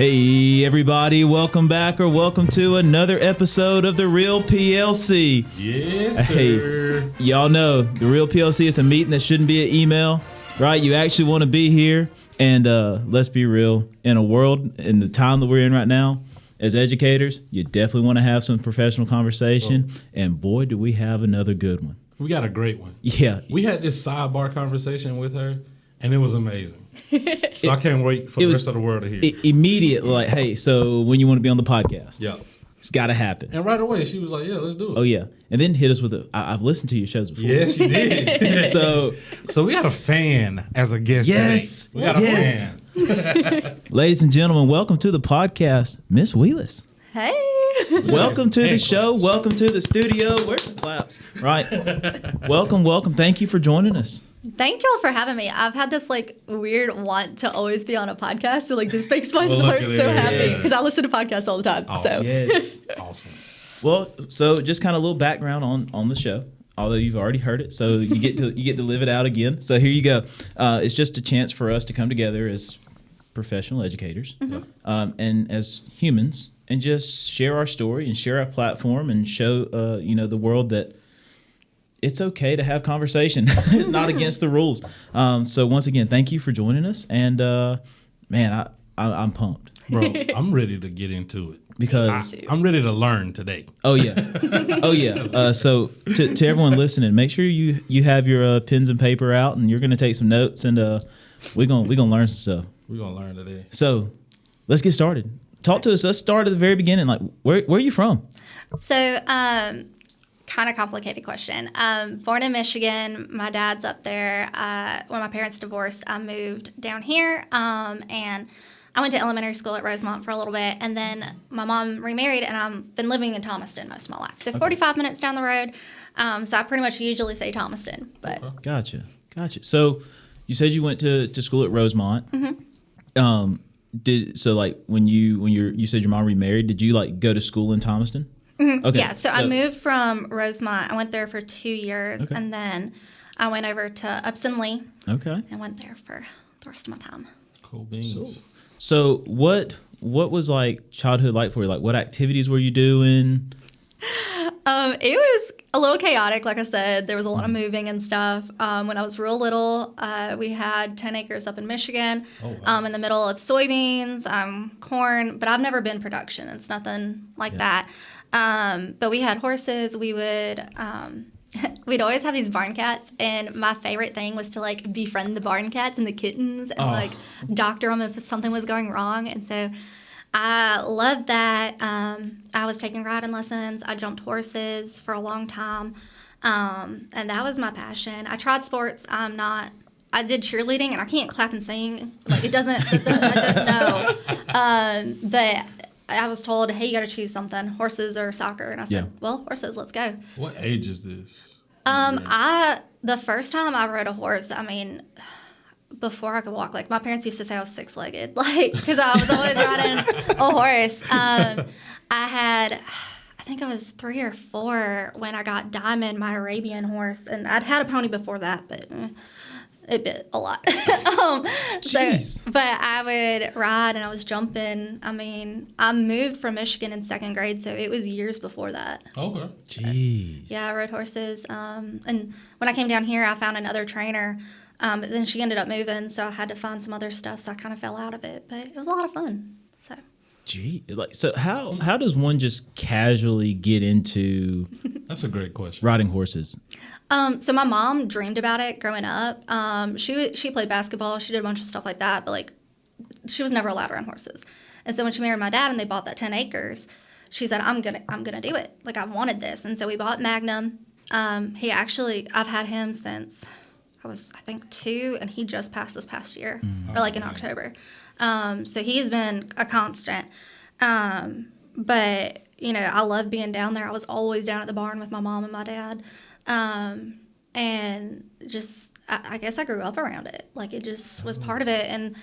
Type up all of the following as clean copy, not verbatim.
Hey everybody, welcome back or welcome to another episode of The Real PLC. Yes, sir. Hey, y'all know The Real PLC is a meeting that shouldn't be an email, right? You actually want to be here. And let's be real, in a world, in the time that we're in right now, as educators, you definitely want to have some professional conversation. And boy, do we have another good one. We got a great one. Yeah. We had this sidebar conversation with her, and it was amazing. So I can't wait for the rest of the world to hear. Immediately, like, hey, so when you want to be on the podcast? Yeah. It's got to happen. And right away, she was like, yeah, let's do it. Oh, yeah. And then hit us with I've listened to your shows before. Yes, you did. So we got a fan as a guest today. We got a fan. Ladies and gentlemen, welcome to the podcast, Miss Wheeles. Hey. Welcome to the show. Welcome to the studio. Where's the claps? Right. Welcome. Thank you for joining us. Thank y'all for having me. I've had this weird want to always be on a podcast. So this makes my heart so happy because I listen to podcasts all the time. Awesome. So Yes. Awesome. Well, so just kind of a little background on the show, although you've already heard it, so you get to live it out again. So here you go. It's just a chance for us to come together as professional educators and as humans and just share our story and share our platform and show the world that it's okay to have conversation. It's not against the rules. So once again, thank you for joining us. And man, I'm pumped, Bro, I'm ready to get into it. because I'm ready to learn today. Oh yeah. So to everyone listening, make sure you have your pens and paper out, and you're gonna take some notes, and we're gonna learn some stuff. We're going to learn today. So let's get started. Talk to us. Let's start at the very beginning. Like, where are you from? So, kind of complicated question. Born in Michigan. My dad's up there. When my parents divorced, I moved down here, and I went to elementary school at Rosemont for a little bit, and then my mom remarried, and I've been living in Thomaston most of my life. So 45 minutes down the road. So I pretty much usually say Thomaston. But Gotcha. So you said you went to school at Rosemont. Mm-hmm. When you said your mom remarried, did you go to school in Thomaston? Mm-hmm. Okay. Yeah, so I moved from Rosemont. I went there for 2 years, Okay. and then I went over to Upson Lee Okay. and went there for the rest of my time. Cool beans. So what was childhood like for you? Like, what activities were you doing? It was a little chaotic, like I said. There was a lot of moving and stuff. When I was real little, we had 10 acres up in Michigan, in the middle of soybeans, corn, but I've never been production. It's nothing like that. But we had horses. We would, we'd always have these barn cats, and my favorite thing was to befriend the barn cats and the kittens and doctor them if something was going wrong. And so I loved that. I was taking riding lessons. I jumped horses for a long time, and that was my passion. I tried sports. I did cheerleading, and I can't clap and sing. I don't know. But I was told, hey, you got to choose something, horses or soccer. And I said, well, horses, let's go. What age is this? The first time I rode a horse, before I could walk, my parents used to say I was six-legged, because I was always riding a horse. I think I was 3 or 4 when I got Diamond, my Arabian horse, and I'd had a pony before that, but it bit a lot. But I would ride and I was jumping. I moved from Michigan in 2nd grade, so it was years before that. Okay. Jeez. Yeah, I rode horses. And when I came down here, I found another trainer. But then she ended up moving, so I had to find some other stuff, so I kind of fell out of it. But it was a lot of fun. So. Gee, so how does one just casually get into That's a great question. riding horses? So my mom dreamed about it growing up. She played basketball. She did a bunch of stuff like that, but she was never allowed around horses. And so when she married my dad and they bought that 10 acres, she said, I'm gonna do it. I wanted this. And so we bought Magnum. I've had him since I was, I think, 2, and he just passed this past year, or in October. So he's been a constant. But, I love being down there. I was always down at the barn with my mom and my dad. And just, I guess I grew up around it. It just was part of it. And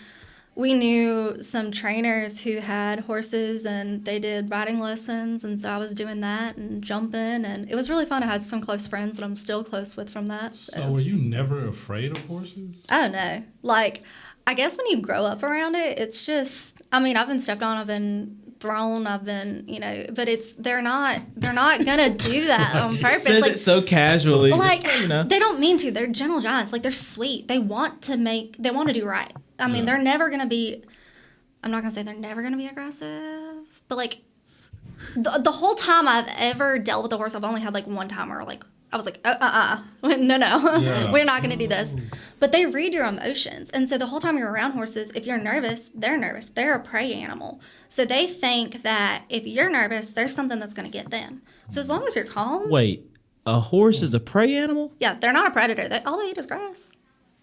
we knew some trainers who had horses, and they did riding lessons. And so I was doing that and jumping. And it was really fun. I had some close friends that I'm still close with from that. So were you never afraid of horses? I don't know. I guess when you grow up around it, it's just, I mean, I've been stepped on, I've been thrown, I've been, but they're not gonna do that on purpose. Says it so casually. Like, they don't mean to. They're gentle giants. Like, they're sweet. They want to do right. I mean, they're never gonna be. I'm not gonna say they're never gonna be aggressive, but like, the whole time I've ever dealt with a horse, I've only had like one time where like I was like, no, we're not gonna do this. But they read your emotions, and so the whole time you're around horses, if you're nervous, they're nervous. They're a prey animal, so they think that if you're nervous, there's something that's gonna get them. So as long as you're calm. Wait, a horse is a prey animal? Yeah, they're not a predator. All they eat is grass.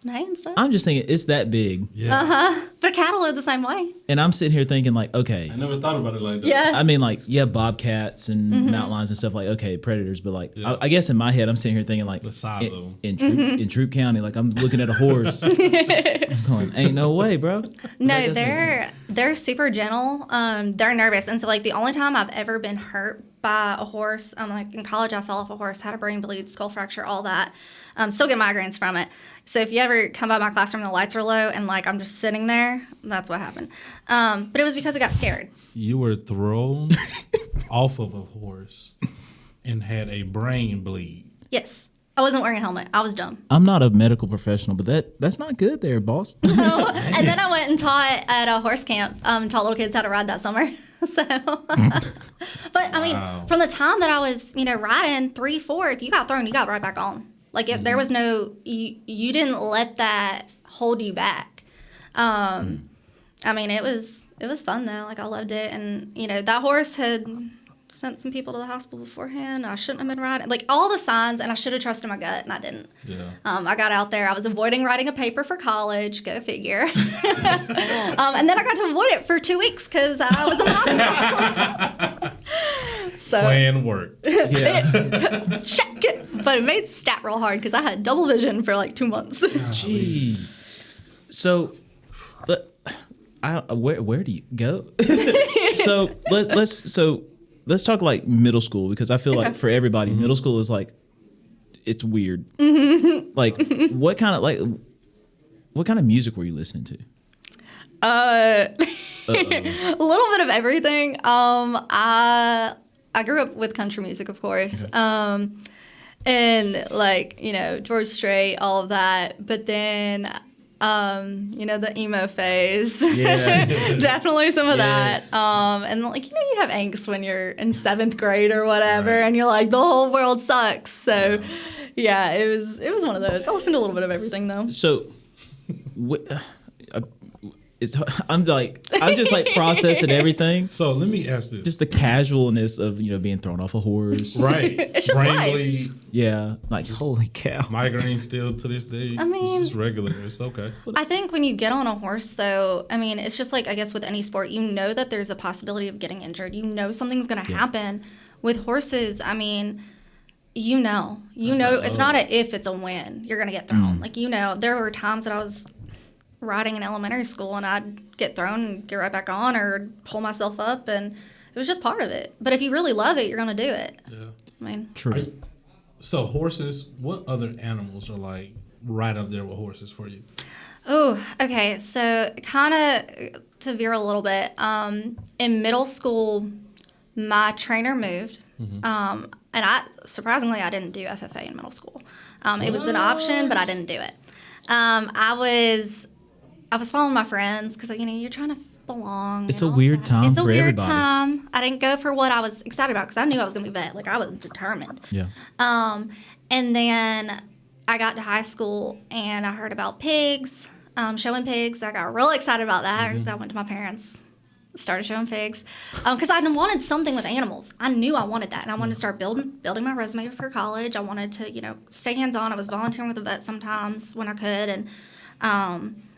Hay and stuff. I'm just thinking it's that big. Yeah. But cattle are the same way. And I'm sitting here thinking like, okay. I never thought about it like that. Yeah. I mean, like, bobcats and mountain lions and stuff like, okay, predators. But like, I guess in my head, I'm sitting here thinking like, The size of them. in Troop County, like I'm looking at a horse. I'm going, ain't no way, bro. No, they're super gentle. They're nervous, and so like the only time I've ever been hurt by a horse, like in college, I fell off a horse, had a brain bleed, skull fracture, all that. Still get migraines from it. So if you ever come by my classroom and the lights are low and like I'm just sitting there, that's what happened. But it was because I got scared. You were thrown off of a horse and had a brain bleed. Yes. I wasn't wearing a helmet. I was dumb. I'm not a medical professional, but that's not good there, boss. No. And then I went and taught at a horse camp, taught little kids how to ride that summer. So, but I mean, from the time that I was, riding 3, 4, if you got thrown, you got right back on. Like there was no, you didn't let that hold you back. I mean, it was fun though. Like I loved it. And, that horse had sent some people to the hospital beforehand. I shouldn't have been riding. Like all the signs, and I should have trusted my gut, and I didn't. Yeah. I got out there. I was avoiding writing a paper for college. Go figure. And then I got to avoid it for 2 weeks because I was in the hospital. So, Plan worked. Yeah. Check it. But it made stat real hard because I had double vision for like 2 months. Jeez. So, where do you go? So let's talk like middle school, because I feel like for everybody, middle school is like, it's weird. Like what kind of music were you listening to? A little bit of everything. I grew up with country music, of course. And like, George Strait, all of that. But then, the emo phase. Yeah. Definitely some of Yes. that. And like, you have angst when you're in 7th grade or whatever, Right. and you're like, the whole world sucks. So yeah, it was one of those. I listened to a little bit of everything though. So, I'm just like processing everything. So let me ask this. Just the casualness of being thrown off a horse. Right. It's just brain life. bleed, Yeah, like holy cow. migraine still to this day. I mean- it's just regular. It's okay. I think when you get on a horse, though, I mean, it's just like, I guess, with any sport, that there's a possibility of getting injured. Something's going to happen. With horses, I mean, it's not a if, it's a when you're going to get thrown. Like, there were times that I was riding in elementary school and I'd get thrown and get right back on or pull myself up, and it was just part of it. But if you really love it, you're going to do it. Yeah. I mean, True. So horses, what other animals are like right up there with horses for you? oh, okay. So kind of to veer a little bit, in middle school, my trainer moved. And surprisingly, I didn't do FFA in middle school. It was an option, but I didn't do it. I was following my friends because, you're trying to belong. It's and a all weird that. time It's a for weird everybody. time. I didn't go for what I was excited about because I knew I was going to be vet. Like, I was determined. Yeah. And then I got to high school and I heard about pigs, showing pigs. I got real excited about that. I went to my parents, started showing pigs because I wanted something with animals. I knew I wanted that, and I wanted to start building my resume for college. I wanted to, stay hands-on. I was volunteering with a vet sometimes when I could,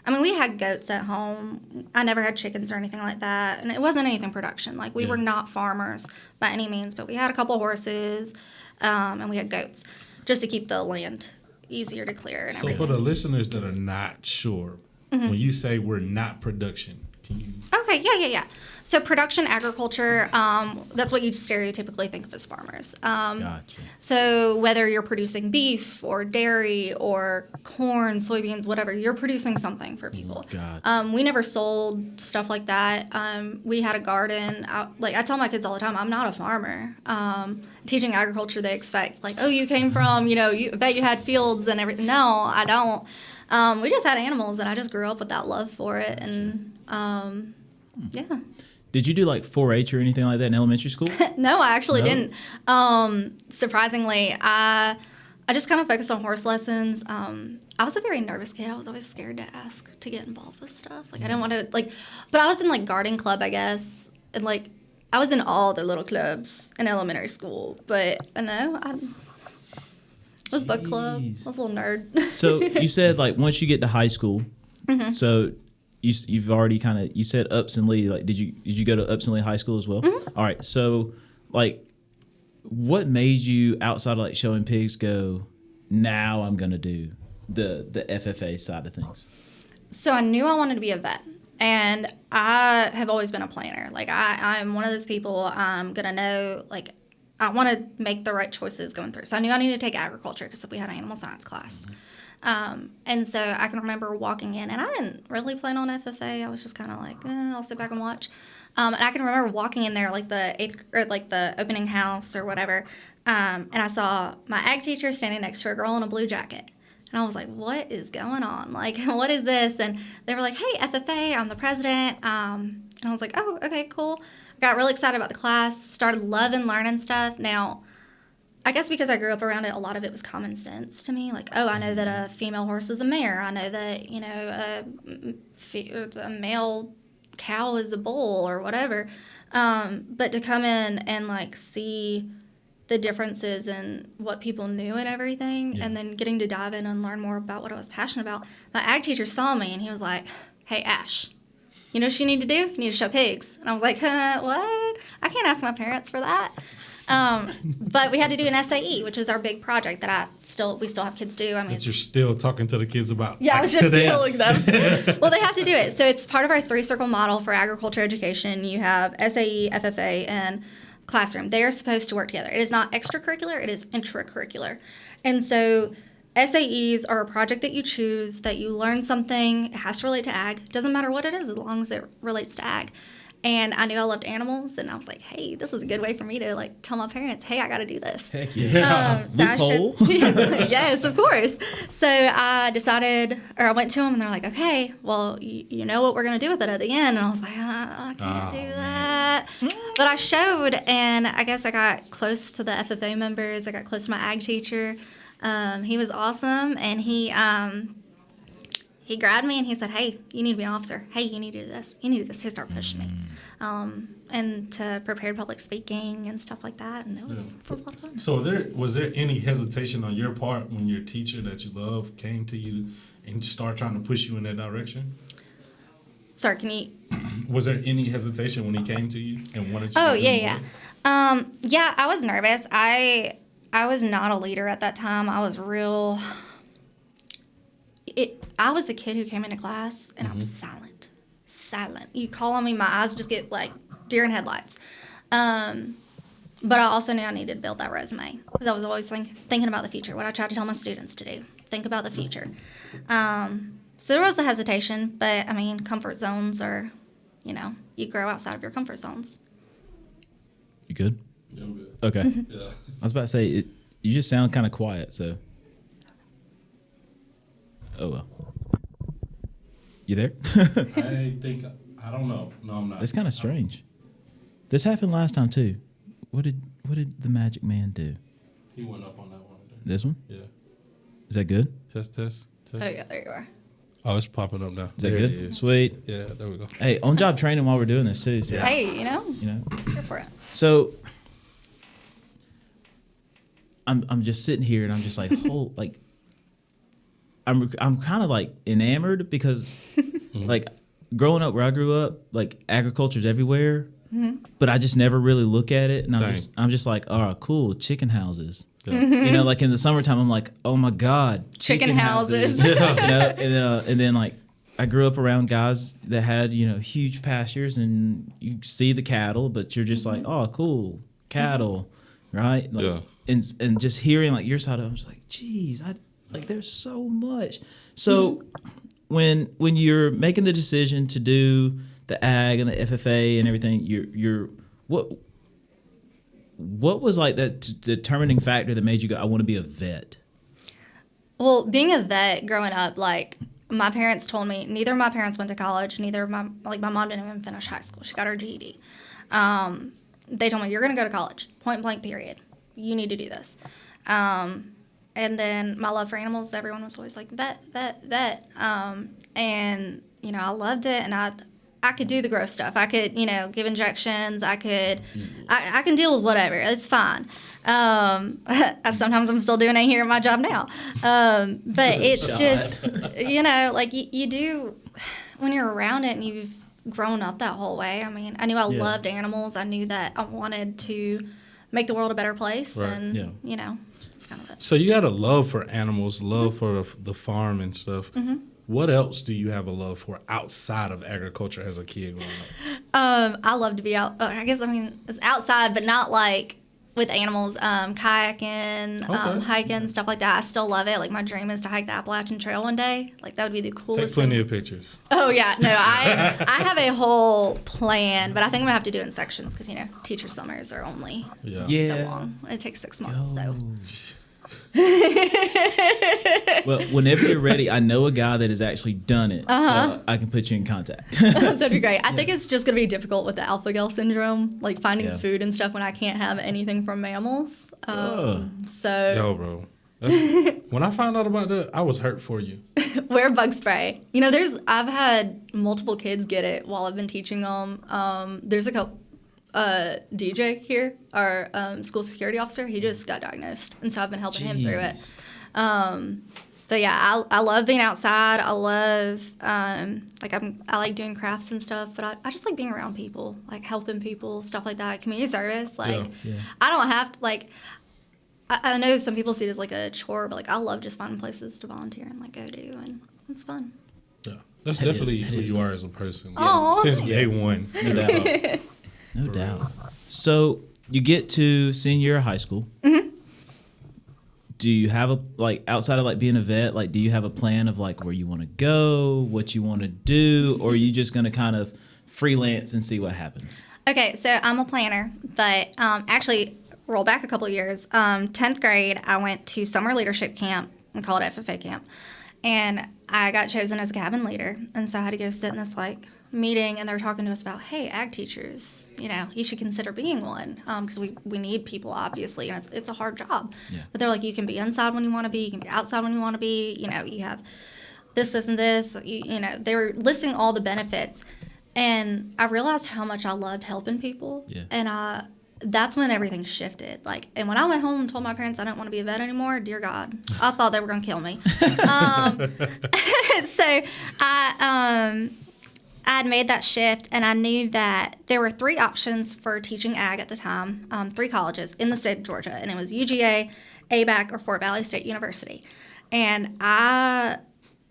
and we had goats at home. I never had chickens or anything like that, and it wasn't anything production. Like, we were not farmers by any means, but we had a couple of horses, and we had goats just to keep the land easier to clear and So everything. for the listeners that are not sure, when you say we're not production, Can you? Okay, yeah. So production agriculture, that's what you stereotypically think of as farmers. Gotcha. So whether you're producing beef or dairy or corn, soybeans, whatever, you're producing something for people. Gotcha. We never sold stuff like that. We had a garden. I tell my kids all the time, I'm not a farmer. Teaching agriculture, they expect like, oh, you came from, I bet you had fields and everything. No, I don't. We just had animals, and I just grew up with that love for it, and yeah. Did you do like 4-H or anything like that in elementary school? No, I actually didn't. Surprisingly, I just kind of focused on horse lessons. I was a very nervous kid. I was always scared to ask to get involved with stuff. Like I didn't want to but I was in like garden club, I guess, and like I was in all the little clubs in elementary school. But no, I was book club. I was a little nerd. So you said like once you get to high school, so. You've already kind of, you said Upson Lee, like did you go to Upson Lee High School as well? All right, so like what made you outside of like showing pigs go, now I'm gonna do the FFA side of things? So I knew I wanted to be a vet, and I have always been a planner. Like I'm one of those people, I'm gonna know, like I want to make the right choices going through. So I knew I needed to take agriculture because we had an animal science class. And so I can remember walking in, and I didn't really plan on FFA. I was just kind of like, I'll sit back and watch. And I can remember walking in there like the opening house or whatever. And I saw my ag teacher standing next to a girl in a blue jacket. And I was like, what is going on? Like, what is this? And they were like, hey, FFA, I'm the president. And I was like, oh, okay, cool. I got really excited about the class, started loving learning stuff. Now, I guess because I grew up around it, a lot of it was common sense to me. Like, oh, I know that a female horse is a mare. I know that, a male cow is a bull or whatever. But to come in and, like, see the differences in what people knew and everything, and then getting to dive in and learn more about what I was passionate about, my ag teacher saw me, and he was like, hey, Ash, you know what you need to do? You need to show pigs. And I was like, what? I can't ask my parents for that. But we had to do an SAE, which is our big project that we still have kids do. I mean, that you're still talking to the kids about. Yeah, I was just telling them. Well, they have to do it. So it's part of our 3-circle model for agriculture education. You have SAE, FFA, and classroom. They are supposed to work together. It is not extracurricular. It is intracurricular. And so SAEs are a project that you choose, that you learn something. It has to relate to ag. It doesn't matter what it is as long as it relates to ag. And I knew I loved animals, and I was like, hey, this is a good way for me to, like, tell my parents, hey, I got to do this. Heck yeah. Loophole? Yes, of course. So I I went to them, and they're like, okay, well, you know what we're going to do with it at the end. And I was like, I can't do that. But I showed, and I guess I got close to the FFA members. I got close to my ag teacher. He was awesome, and he grabbed me and he said, hey, you need to be an officer. Hey, you need to do this. You need to do this. He started pushing me. And to prepare public speaking and stuff like that. And it was a lot of fun. So was there any hesitation on your part when your teacher that you love came to you and started trying to push you in that direction? Sorry, can you... Was there any hesitation when he came to you and wanted you to do yeah. Yeah, I was nervous. I was not a leader at that time. I was real... I was the kid who came into class, and I was silent. You call on me, my eyes just get like deer in headlights. But I also knew I needed to build that resume because I was always thinking about the future, what I tried to tell my students to do. Think about the future. So there was the hesitation, but, I mean, comfort zones are, you grow outside of your comfort zones. You good? Yeah, I'm good. Okay. Yeah. I was about to say, you just sound kind of quiet, so... Oh, well. You there? I don't know. No, I'm not. It's kind of strange. This happened last time, too. What did the magic man do? He went up on that one. This one? Yeah. Is that good? Test. Oh, yeah, there you are. Oh, it's popping up now. Is that good? Sweet. Yeah, there we go. Hey, on-job training while we're doing this, too. So. Hey, Here for it. So, I'm just sitting here, and I'm just like, I'm kind of like enamored because like growing up where I grew up, like agriculture's everywhere, but I just never really look at it, and I'm just like, oh, cool, chicken houses. Yeah. Like in the summertime, I'm like, oh my god, chicken houses. And then like I grew up around guys that had, huge pastures, and you see the cattle, but you're just like, oh, cool, cattle, right? Like, Yeah. And just hearing like your side of it, I was like, geez, there's so much. So when you're making the decision to do the ag and the FFA and everything, you're what was like that determining factor that made you go, I want to be a vet? Well, being a vet growing up, like, my parents told me, neither of my parents went to college. Neither of my mom didn't even finish high school. She got her GED. They told me, you're going to go to college, point blank, period. You need to do this. And then my love for animals, everyone was always like, vet. And, I loved it. And I could do the gross stuff. I could, give injections. I can deal with whatever. It's fine. Sometimes I'm still doing it here at my job now. But it's just, like you do when you're around it and you've grown up that whole way. I mean, I knew I loved animals. I knew that I wanted to make the world a better place. Right. And, it's kind of it. So you got a love for animals, love for the farm and stuff. Mm-hmm. What else do you have a love for outside of agriculture as a kid growing up? I love to be out. It's outside, but not like with animals. Kayaking, Okay. hiking, stuff like that. I still love it. Like, my dream is to hike the Appalachian Trail one day. Like, that would be the coolest Take plenty thing. of pictures. Oh, yeah. No, I have a whole plan, but I think I'm going to have to do it in sections because, teacher summers are only so long. It takes 6 months, so. Well, whenever you're ready, I know a guy that has actually done it, so I can put you in contact. That'd be great. I think it's just going to be difficult with the alpha-gal syndrome, like finding food and stuff when I can't have anything from mammals. So Yo, bro. When I found out about that, I was hurt for you. wear bug spray. I've had multiple kids get it while I've been teaching them. There's a couple. DJ here, our school security officer, he just got diagnosed, and so I've been helping him through it. But yeah, I love being outside. I love I like doing crafts and stuff, but I just like being around people, like helping people, stuff like that. Community service, I don't have to like. I know some people see it as like a chore, but like I love just finding places to volunteer and like go do, and it's fun. Yeah, that's definitely who you are as a person. Aw. Since day one. No doubt. No doubt. So you get to senior year of high school. Mm-hmm. Do you have outside of being a vet, do you have a plan of where you want to go, what you want to do, or are you just going to kind of freelance and see what happens? Okay, so I'm a planner, but actually roll back a couple of years. 10th grade, I went to summer leadership camp. We call it FFA camp. And I got chosen as a cabin leader. And so I had to go sit in this meeting, and they were talking to us about, hey, ag teachers, you should consider being one, because we need people, obviously, and it's a hard job. Yeah. But they're like, you can be inside when you want to be, you can be outside when you want to be, you have this and this, they were listing all the benefits, and I realized how much I loved helping people. Yeah. And that's when everything shifted. And when I went home and told my parents I didn't want to be a vet anymore, dear God, I thought they were going to kill me. So I had made that shift, and I knew that there were 3 options for teaching ag at the time, 3 colleges in the state of Georgia, and it was UGA, ABAC, or Fort Valley State University. And I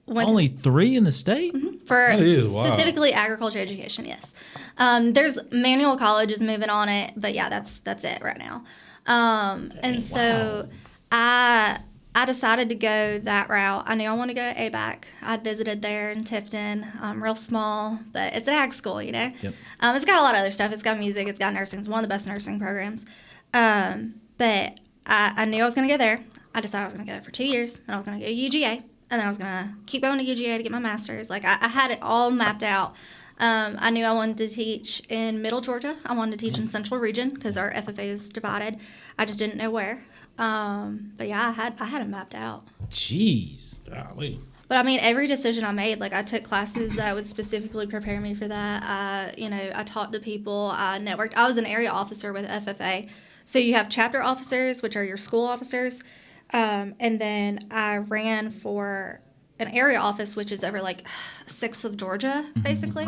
went only 3 in the state? for That is wild. specifically agriculture education, yes. There's manual colleges moving on it, but yeah, that's it right now. So I decided to go that route. I knew I wanted to go to ABAC. I'd visited there in Tifton, real small, but it's an ag school, Yep. It's got a lot of other stuff. It's got music. It's got nursing. It's one of the best nursing programs. But I knew I was going to go there. I decided I was going to go there for 2 years, and I was going to go to UGA, and then I was going to keep going to UGA to get my master's. I had it all mapped out. I knew I wanted to teach in Middle Georgia. I wanted to teach in Central Region because our FFA is divided. I just didn't know where. But yeah, I had it mapped out. Jeez. Golly. But I mean, every decision I made, I took classes that would specifically prepare me for that. I talked to people. I networked. I was an area officer with FFA. So you have chapter officers, which are your school officers. And then I ran for an area office, which is over like 6th of Georgia, basically.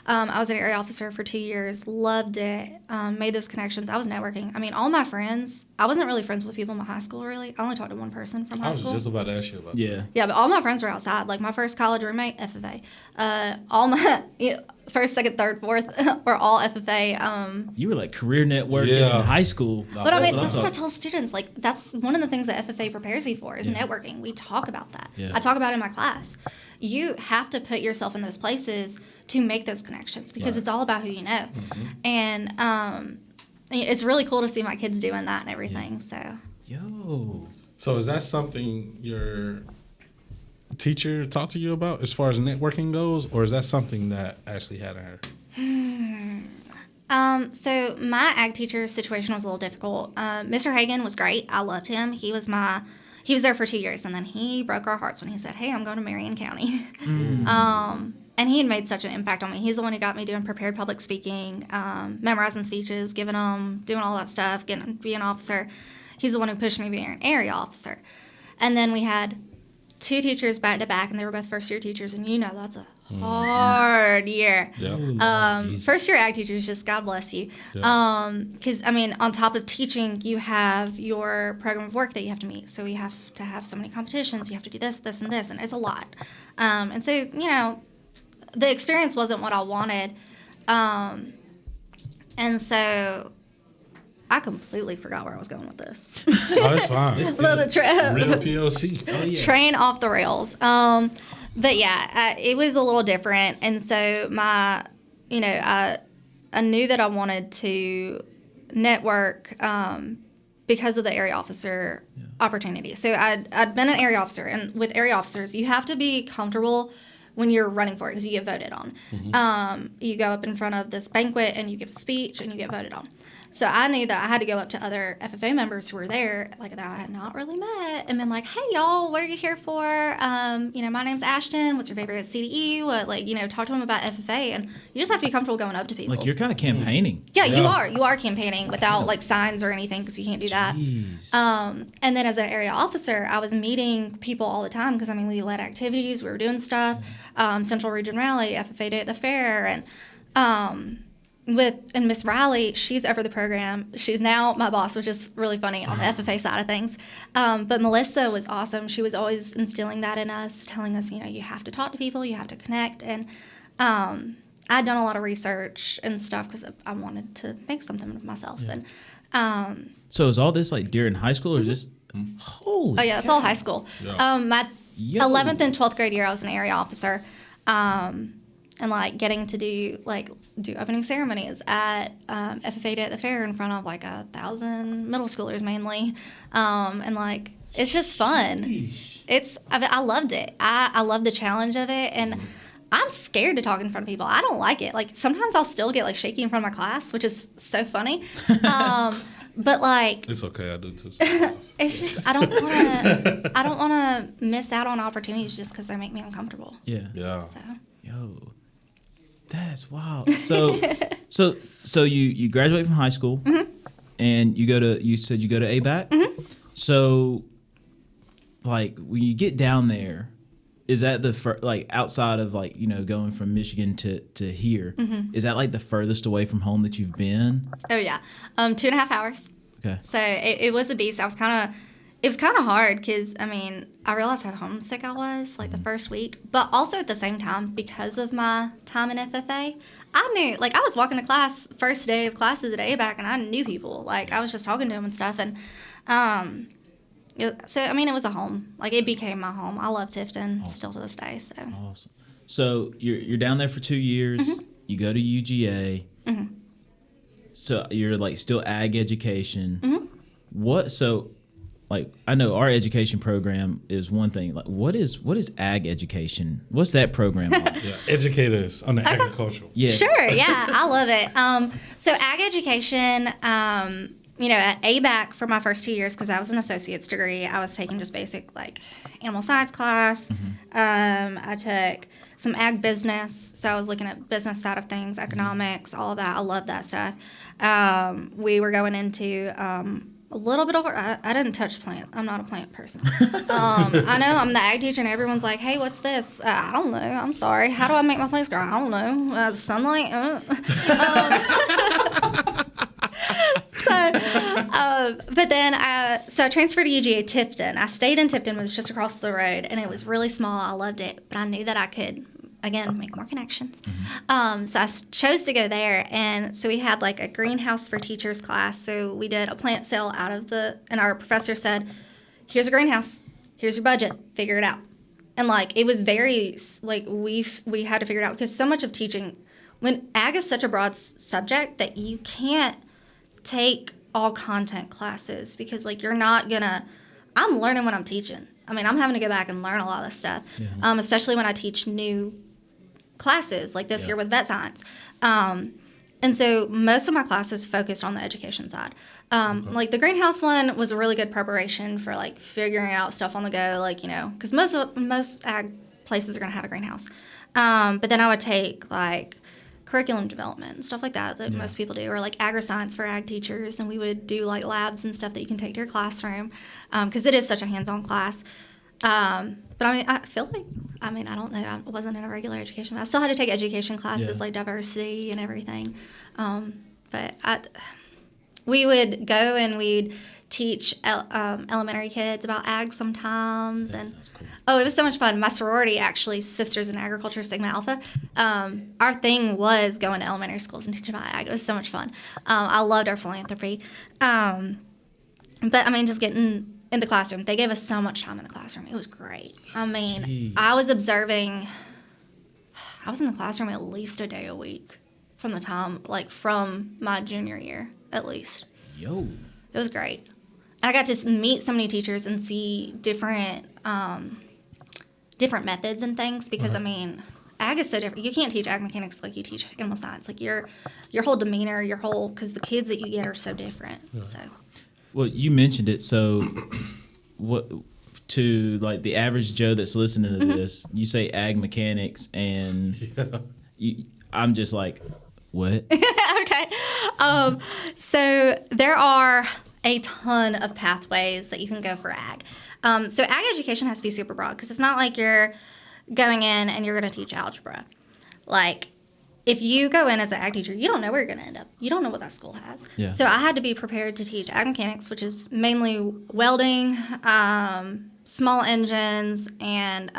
I was an area officer for 2 years, loved it, made those connections. I was networking. I mean, all my friends, I wasn't really friends with people in my high school, really. I only talked to one person from high school. I was just about to ask you about that. Yeah, but all my friends were outside. Like, my first college roommate, FFA. All my first, second, third, fourth were all FFA. You were like career networking in high school. But I mean, that's what I tell students. Like, that's one of the things that FFA prepares you for is networking. We talk about that. Yeah. I talk about it in my class. You have to put yourself in those places to make those connections because it's all about who you know. And it's really cool to see my kids doing that and everything. So is that something your teacher talked to you about as far as networking goes, or is that something that Ashley had in her? So my ag teacher situation was a little difficult. Mr. Hagan was great. I loved him. He was there for 2 years, and then he broke our hearts when he said, "Hey, I'm going to Marion County." And he had made such an impact on me. He's the one who got me doing prepared public speaking, memorizing speeches, giving them, doing all that stuff, being an officer. He's the one who pushed me to be an area officer. And then we had 2 teachers back to back, and they were both first-year teachers, and that's a hard year. First-year ag teachers, just God bless you. Because, I mean, on top of teaching, you have your program of work that you have to meet. So you have to have so many competitions. You have to do this, this, and this, and it's a lot. And so, the experience wasn't what I wanted. And so I completely forgot where I was going with this. Oh, it's fine. Real PLC. Train off the rails. But yeah, it was a little different. And so I knew that I wanted to network because of the area officer opportunity. So I'd been an area officer, and with area officers, you have to be comfortable when you're running for it because you get voted on. You go up in front of this banquet and you give a speech and you get voted on. So I knew that I had to go up to other FFA members who were there, like that I had not really met, and been like, "Hey, y'all, what are you here for? My name's Ashton. What's your favorite CDE? Talk to them about FFA." And you just have to be comfortable going up to people. Like, you're kind of campaigning. Yeah, you are. You are campaigning without like signs or anything because you can't do that. And then as an area officer, I was meeting people all the time because we led activities, we were doing stuff. Central Region Rally, FFA Day at the fair, and Miss Riley, she's over the program. She's now my boss, which is really funny on the FFA side of things. But Melissa was awesome. She was always instilling that in us, telling us, you have to talk to people, you have to connect. And I'd done a lot of research and stuff because I wanted to make something of myself. And so is all this like during high school, or is this? Holy! Oh yeah, it's all high school. My 11th and 12th grade year, I was an area officer. And like getting to do opening ceremonies at FFA Day at the fair in front of like 1,000 middle schoolers mainly, and like it's just fun. I loved it. I love the challenge of it, and I'm scared to talk in front of people. I don't like it. Like sometimes I'll still get like shaky in front of my class, which is so funny. But like it's okay, I do too. It's just I don't want to miss out on opportunities just because they make me uncomfortable. Yeah. So. Yo. That's wild. So you graduate from high school, and you said you go to ABAC. So, like when you get down there, is that the outside of going from Michigan to here? Is that like the furthest away from home that you've been? Oh yeah, 2.5 hours. Okay. So it was a beast. It was kind of hard because, I realized how homesick I was, the first week. But also at the same time, because of my time in FFA, I knew, I was walking to class, first day of classes at ABAC, and I knew people. I was just talking to them and stuff. And it was a home. It became my home. I love Tifton still to this day. So. Awesome. So you're down there for 2 years. You go to UGA. So you're, still ag education. I know our education program is one thing. What is ag education? What's that program like? Educate us on the agricultural. Yeah. Sure, yeah, I love it. So ag education, at ABAC for my first 2 years, because I was an associate's degree, I was taking just basic, animal science class. I took some ag business, so I was looking at business side of things, economics, all of that. I love that stuff. We were going into A little bit over. I didn't touch plants. I'm not a plant person. I know I'm the ag teacher, and everyone's like, "Hey, what's this?" I don't know. I'm sorry. How do I make my plants grow? I don't know. Sunlight. But then, so I transferred to UGA Tifton. I stayed in Tifton, which was just across the road, and it was really small. I loved it, but I knew that I could, again, make more connections. So I chose to go there, and so we had like a greenhouse for teachers class. So we did a plant sale and our professor said, "Here's a greenhouse. Here's your budget. Figure it out." And like it was very like we had to figure it out because so much of teaching, when ag is such a broad subject that you can't take all content classes because like you're not gonna. I'm learning when I'm teaching. I mean, I'm having to go back and learn a lot of stuff, especially when I teach new classes like this year with vet science. And so most of my classes focused on the education side. Like the greenhouse one was a really good preparation for like figuring out stuff on the go, like, you know, because most ag places are going to have a greenhouse. But then I would take like curriculum development and stuff like that most people do, or like agri-science for ag teachers, and we would do like labs and stuff that you can take to your classroom because it is such a hands-on class. But I mean, I feel like, I don't know, I wasn't in a regular education, but I still had to take education classes like diversity and everything. But we would go and we'd teach elementary kids about ag sometimes. That's cool. Oh, it was so much fun. My sorority, actually, Sisters in Agriculture, Sigma Alpha, our thing was going to elementary schools and teaching about ag. It was so much fun. I loved our philanthropy. But, I mean, just getting in the classroom. They gave us so much time in the classroom. It was great. I mean, Jeez. I was in the classroom at least a day a week from my junior year, at least. Yo. It was great. And I got to meet so many teachers and see different methods and things because, I mean, ag is so different. You can't teach ag mechanics like you teach animal science. Like your whole demeanor, because the kids that you get are so different. Yeah. So. Well, you mentioned it. So, what to like the average Joe that's listening to this? You say ag mechanics, and I'm just like, what? Okay. So there are a ton of pathways that you can go for ag. So ag education has to be super broad because it's not like you're going in and you're going to teach algebra. Like, if you go in as an ag teacher, you don't know where you're going to end up. You don't know what that school has. Yeah. So I had to be prepared to teach ag mechanics, which is mainly welding, small engines, and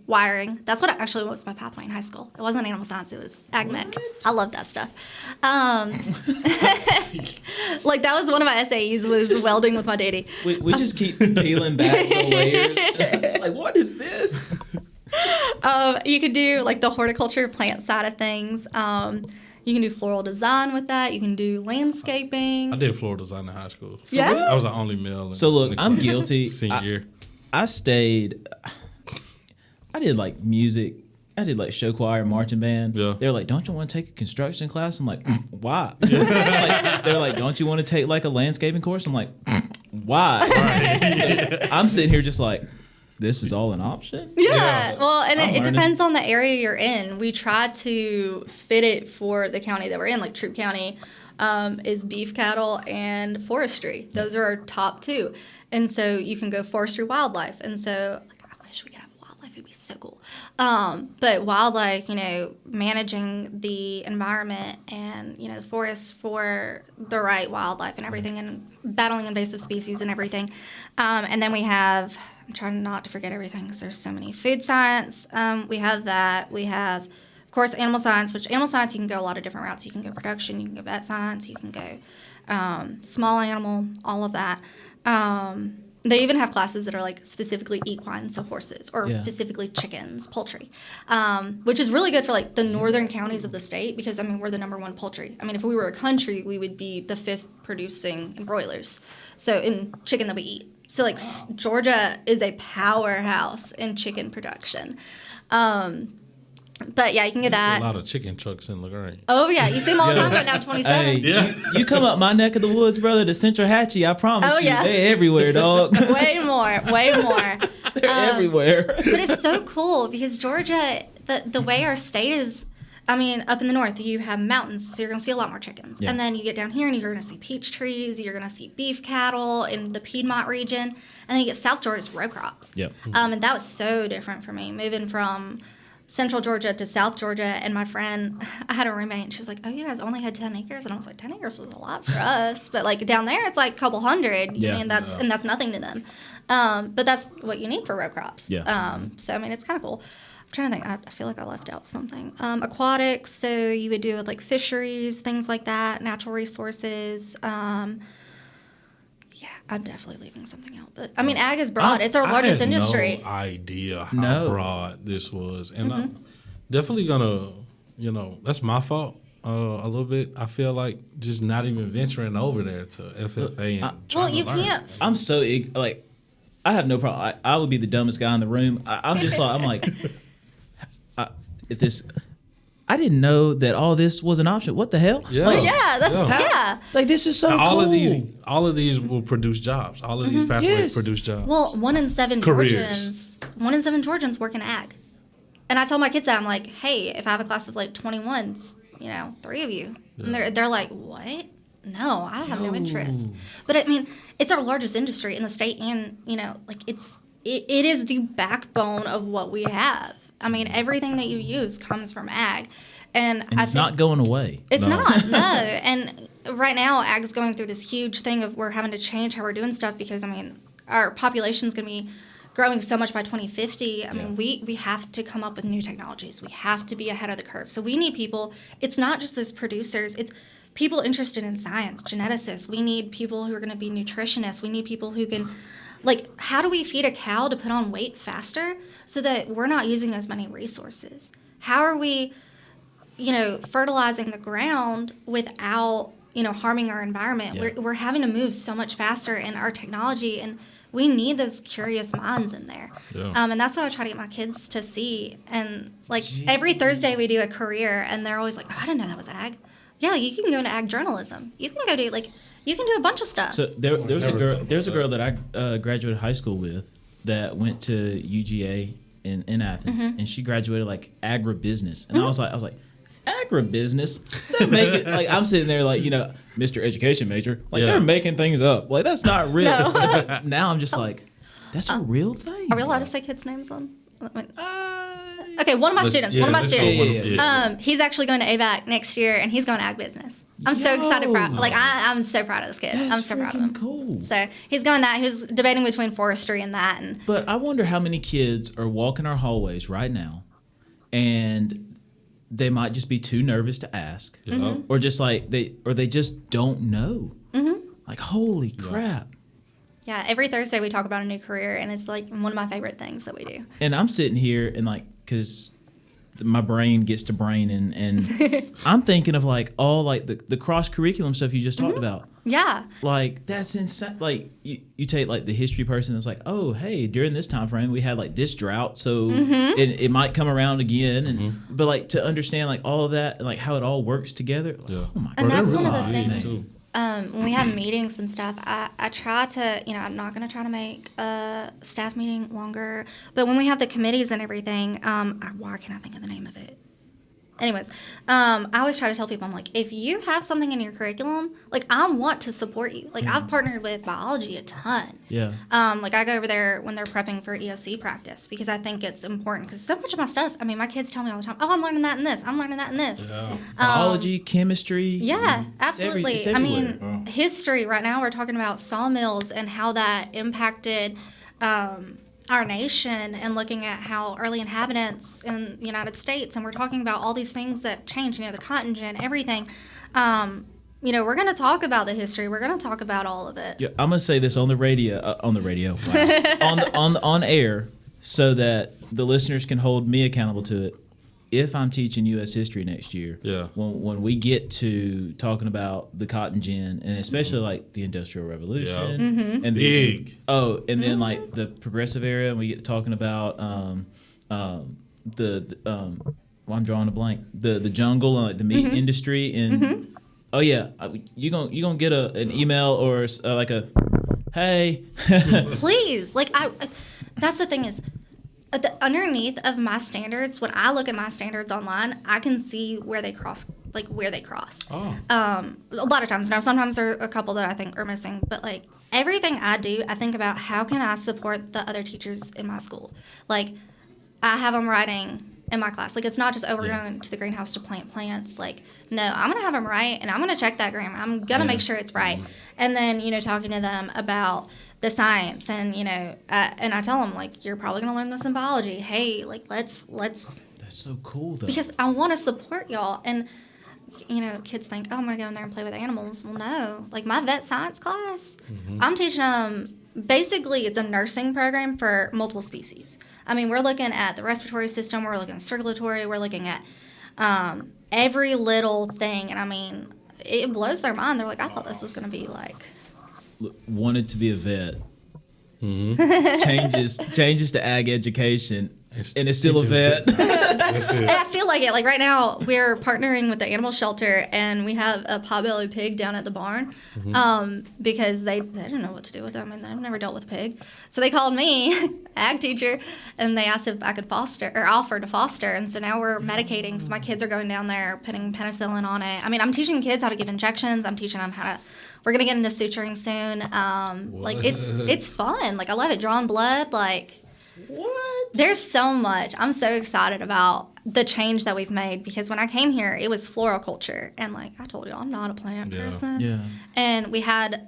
wiring. That's what actually was my pathway in high school. It wasn't animal science. It was ag mech. I love that stuff. Like, that was one of my essays was welding with my daddy. We just keep peeling back the layers. It's like, what is this? You could do like the horticulture plant side of things. You can do floral design with that. You can do landscaping. I did floral design in high school. Yeah? I was the only male. So look, I'm guilty. Senior year. I did like music. I did like show choir, marching band. Yeah. They're like, don't you want to take a construction class? I'm like, why? They're like, don't you want to take like a landscaping course? I'm like, why? Right. I'm sitting here just like, this is all an option? Yeah. Well, and it depends on the area you're in. We try to fit it for the county that we're in. Like Troup County is beef cattle and forestry. Those are our top two. And so you can go forestry, wildlife. And so I wish we could have wildlife. It'd be so cool. But wildlife, managing the environment and, the forests for the right wildlife and everything and battling invasive species and everything. And then we have... I'm trying not to forget everything because there's so many. Food science, we have that. We have, of course, animal science, which animal science, you can go a lot of different routes. You can go production, you can go vet science, you can go small animal, all of that. They even have classes that are like specifically equine, so horses, or specifically chickens, poultry, which is really good for like the northern counties of the state because, we're the number one poultry. If we were a country, we would be the 5th producing broilers. So in chicken that we eat. So, like, Georgia is a powerhouse in chicken production. But, yeah, you can get that. A lot of chicken trucks in LaGrange. Oh, yeah. You see them all the time right now, 27. Hey, you come up my neck of the woods, brother, to Central Hatchie, I promise you. They're everywhere, dog. Way more. They're everywhere. But it's so cool because Georgia, the way our state is I mean, up in the north, you have mountains, so you're going to see a lot more chickens. Yeah. And then you get down here, and you're going to see peach trees. You're going to see beef cattle in the Piedmont region. And then you get South Georgia, it's row crops. Yep. And that was so different for me, moving from Central Georgia to South Georgia. And my friend, I had a roommate, and she was like, oh, you guys only had 10 acres? And I was like, 10 acres was a lot for us. But, like, down there, it's like a couple hundred. Yeah. I mean, and that's nothing to them. But that's what you need for row crops. Yeah. So, I mean, it's kind of cool. I'm trying to think. I feel like I left out something. Aquatics, so you would do with like fisheries, things like that, natural resources. Yeah, I'm definitely leaving something out. But I mean, ag is broad. It's our largest industry. I had no idea how broad this was, and I'm definitely gonna, that's my fault. A little bit. I feel like just not even venturing over there to FFA and trying to learn. Can't. I'm so like, I have no problem. I would be the dumbest guy in the room. I'm like. I didn't know that all this was an option. What the hell? Yeah. Yeah. Like, this is so cool. All of these will produce jobs. All of these pathways produce jobs. Well, 1 in 7 Careers. Georgians work in ag. And I tell my kids that, I'm like, hey, if I have a class of like 21s, 3 of you. Yeah. And they're like, what? No, I have no interest. But I mean, it's our largest industry in the state, and like it is the backbone of what we have. I mean, everything that you use comes from ag. And I it's not going away. It's not, no. And right now, ag's going through this huge thing of we're having to change how we're doing stuff because, I mean, our population's going to be growing so much by 2050. I mean, we have to come up with new technologies. We have to be ahead of the curve. So we need people. It's not just those producers. It's people interested in science, geneticists. We need people who are going to be nutritionists. We need people who can... Like, how do we feed a cow to put on weight faster so that we're not using as many resources? How are we, fertilizing the ground without, harming our environment? Yeah. We're having to move so much faster in our technology, and we need those curious minds in there. Yeah. And that's what I try to get my kids to see. And, like, every Thursday we do a career, and they're always like, oh, I didn't know that was ag. Yeah, you can go into ag journalism. You can go to, like... You can do a bunch of stuff. So there's a girl that I graduated high school with that went to UGA in Athens, and she graduated like agribusiness, and I was like agribusiness. They're making, like, I'm sitting there like Mr. Education major, like they're making things up, like that's not real. No. Now I'm just like, that's a real thing. Are we allowed to say kids' names on? Okay, one of my students. He's actually going to AVAC next year, and he's going to ag business. I'm so excited. I'm so proud of this kid. That's I'm so proud of him. Cool. So he's going that. He was debating between forestry and that. But I wonder how many kids are walking our hallways right now, and they might just be too nervous to ask, or just like they just don't know. Like, holy crap. Yeah, every Thursday we talk about a new career, and it's like one of my favorite things that we do. And I'm sitting here and like, because my brain gets to brain, and I'm thinking of like all like the cross curriculum stuff you just talked about. Yeah. Like, that's insane. Like you take like the history person that's like, oh, hey, during this time frame we had like this drought, so it might come around again, and but like to understand like all of that and like how it all works together. Like, oh my God. And that's one of the things. When we have meetings and stuff, I try to, I'm not going to try to make a staff meeting longer. But when we have the committees and everything, why can't I think of the name of it? Anyways, I always try to tell people, I'm like, if you have something in your curriculum, like, I want to support you. Like, I've partnered with biology a ton. Yeah. Like, I go over there when they're prepping for EOC practice because I think it's important. Because so much of my stuff, I mean, my kids tell me all the time, oh, I'm learning that in this. I'm learning that in this. Yeah. Biology, chemistry. Yeah, absolutely. It's I everywhere. mean, history right now, we're talking about sawmills and how that impacted our nation, and looking at how early inhabitants in the United States, and we're talking about all these things that change, the cotton gin, everything. We're going to talk about the history. We're going to talk about all of it. Yeah, I'm going to say this on the radio, wow. on air, so that the listeners can hold me accountable to it. If I'm teaching U.S. history next year, when we get to talking about the cotton gin, and especially like the Industrial Revolution, and then like the progressive era, and we get to talking about I'm drawing a blank, the jungle, like the meat industry, and you're gonna get an email or like a hey, please, like that's the thing is, underneath of my standards, when I look at my standards online, I can see where they cross. Oh. A lot of times. Now, sometimes there are a couple that I think are missing, but like everything I do, I think about how can I support the other teachers in my school. Like, I have them writing in my class. Like, it's not just, we're going to the greenhouse to plant plants. Like, no, I'm going to have them write, and I'm going to check that grammar. I'm going to make sure it's right. And then, talking to them about the science, and, and I tell them, like, you're probably going to learn this in biology. Hey, like, let's. That's so cool, though. Because I want to support y'all. And, kids think, I'm going to go in there and play with animals. Well, no. Like, my vet science class, I'm teaching them, basically, it's a nursing program for multiple species. I mean, we're looking at the respiratory system, we're looking at circulatory, we're looking at every little thing. And, I mean, it blows their mind. They're like, I thought this was going to be, like... Wanted to be a vet. Changes to ag education, and it's still a vet. And I feel like it. Like right now, we're partnering with the animal shelter, and we have a potbelly pig down at the barn because they didn't know what to do with them, and they've never dealt with a pig. So they called me, ag teacher, and they asked if I could offer to foster. And so now we're medicating. So my kids are going down there, putting penicillin on it. I mean, I'm teaching kids how to give injections. I'm teaching them how to. We're gonna get into suturing soon. Like it's fun. Like I love it. Drawing blood. Like what? There's so much. I'm so excited about the change that we've made because when I came here, it was floriculture, and like I told you, I'm not a plant person. Yeah. And we had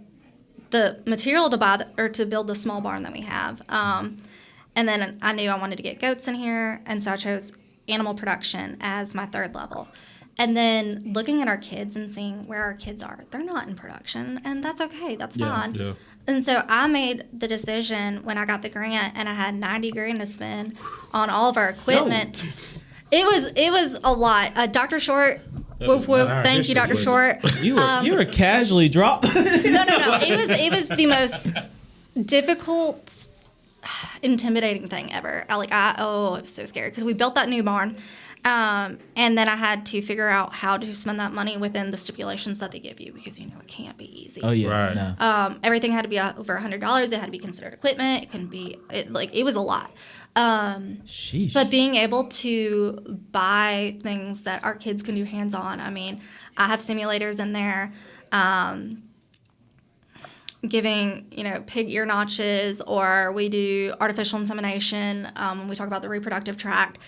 the material to buy to build the small barn that we have. And then I knew I wanted to get goats in here, and so I chose animal production as my third level. And then looking at our kids and seeing where our kids are, they're not in production, and that's okay. That's fine. Yeah. And so I made the decision when I got the grant, and I had $90,000 to spend on all of our equipment. No. It was a lot. Dr. Short, whoop whoop. Thank you, Dr. Short. You were casually dropped. No. It was the most difficult, intimidating thing ever. I was so scared because we built that new barn. And then I had to figure out how to spend that money within the stipulations that they give you because, it can't be easy. Oh, yeah. Right. No. Everything had to be over $100. It had to be considered equipment. It couldn't be, it was a lot. Sheesh. But being able to buy things that our kids can do hands-on. I mean, I have simulators in there, giving, pig ear notches, or we do artificial insemination when we talk about the reproductive tract.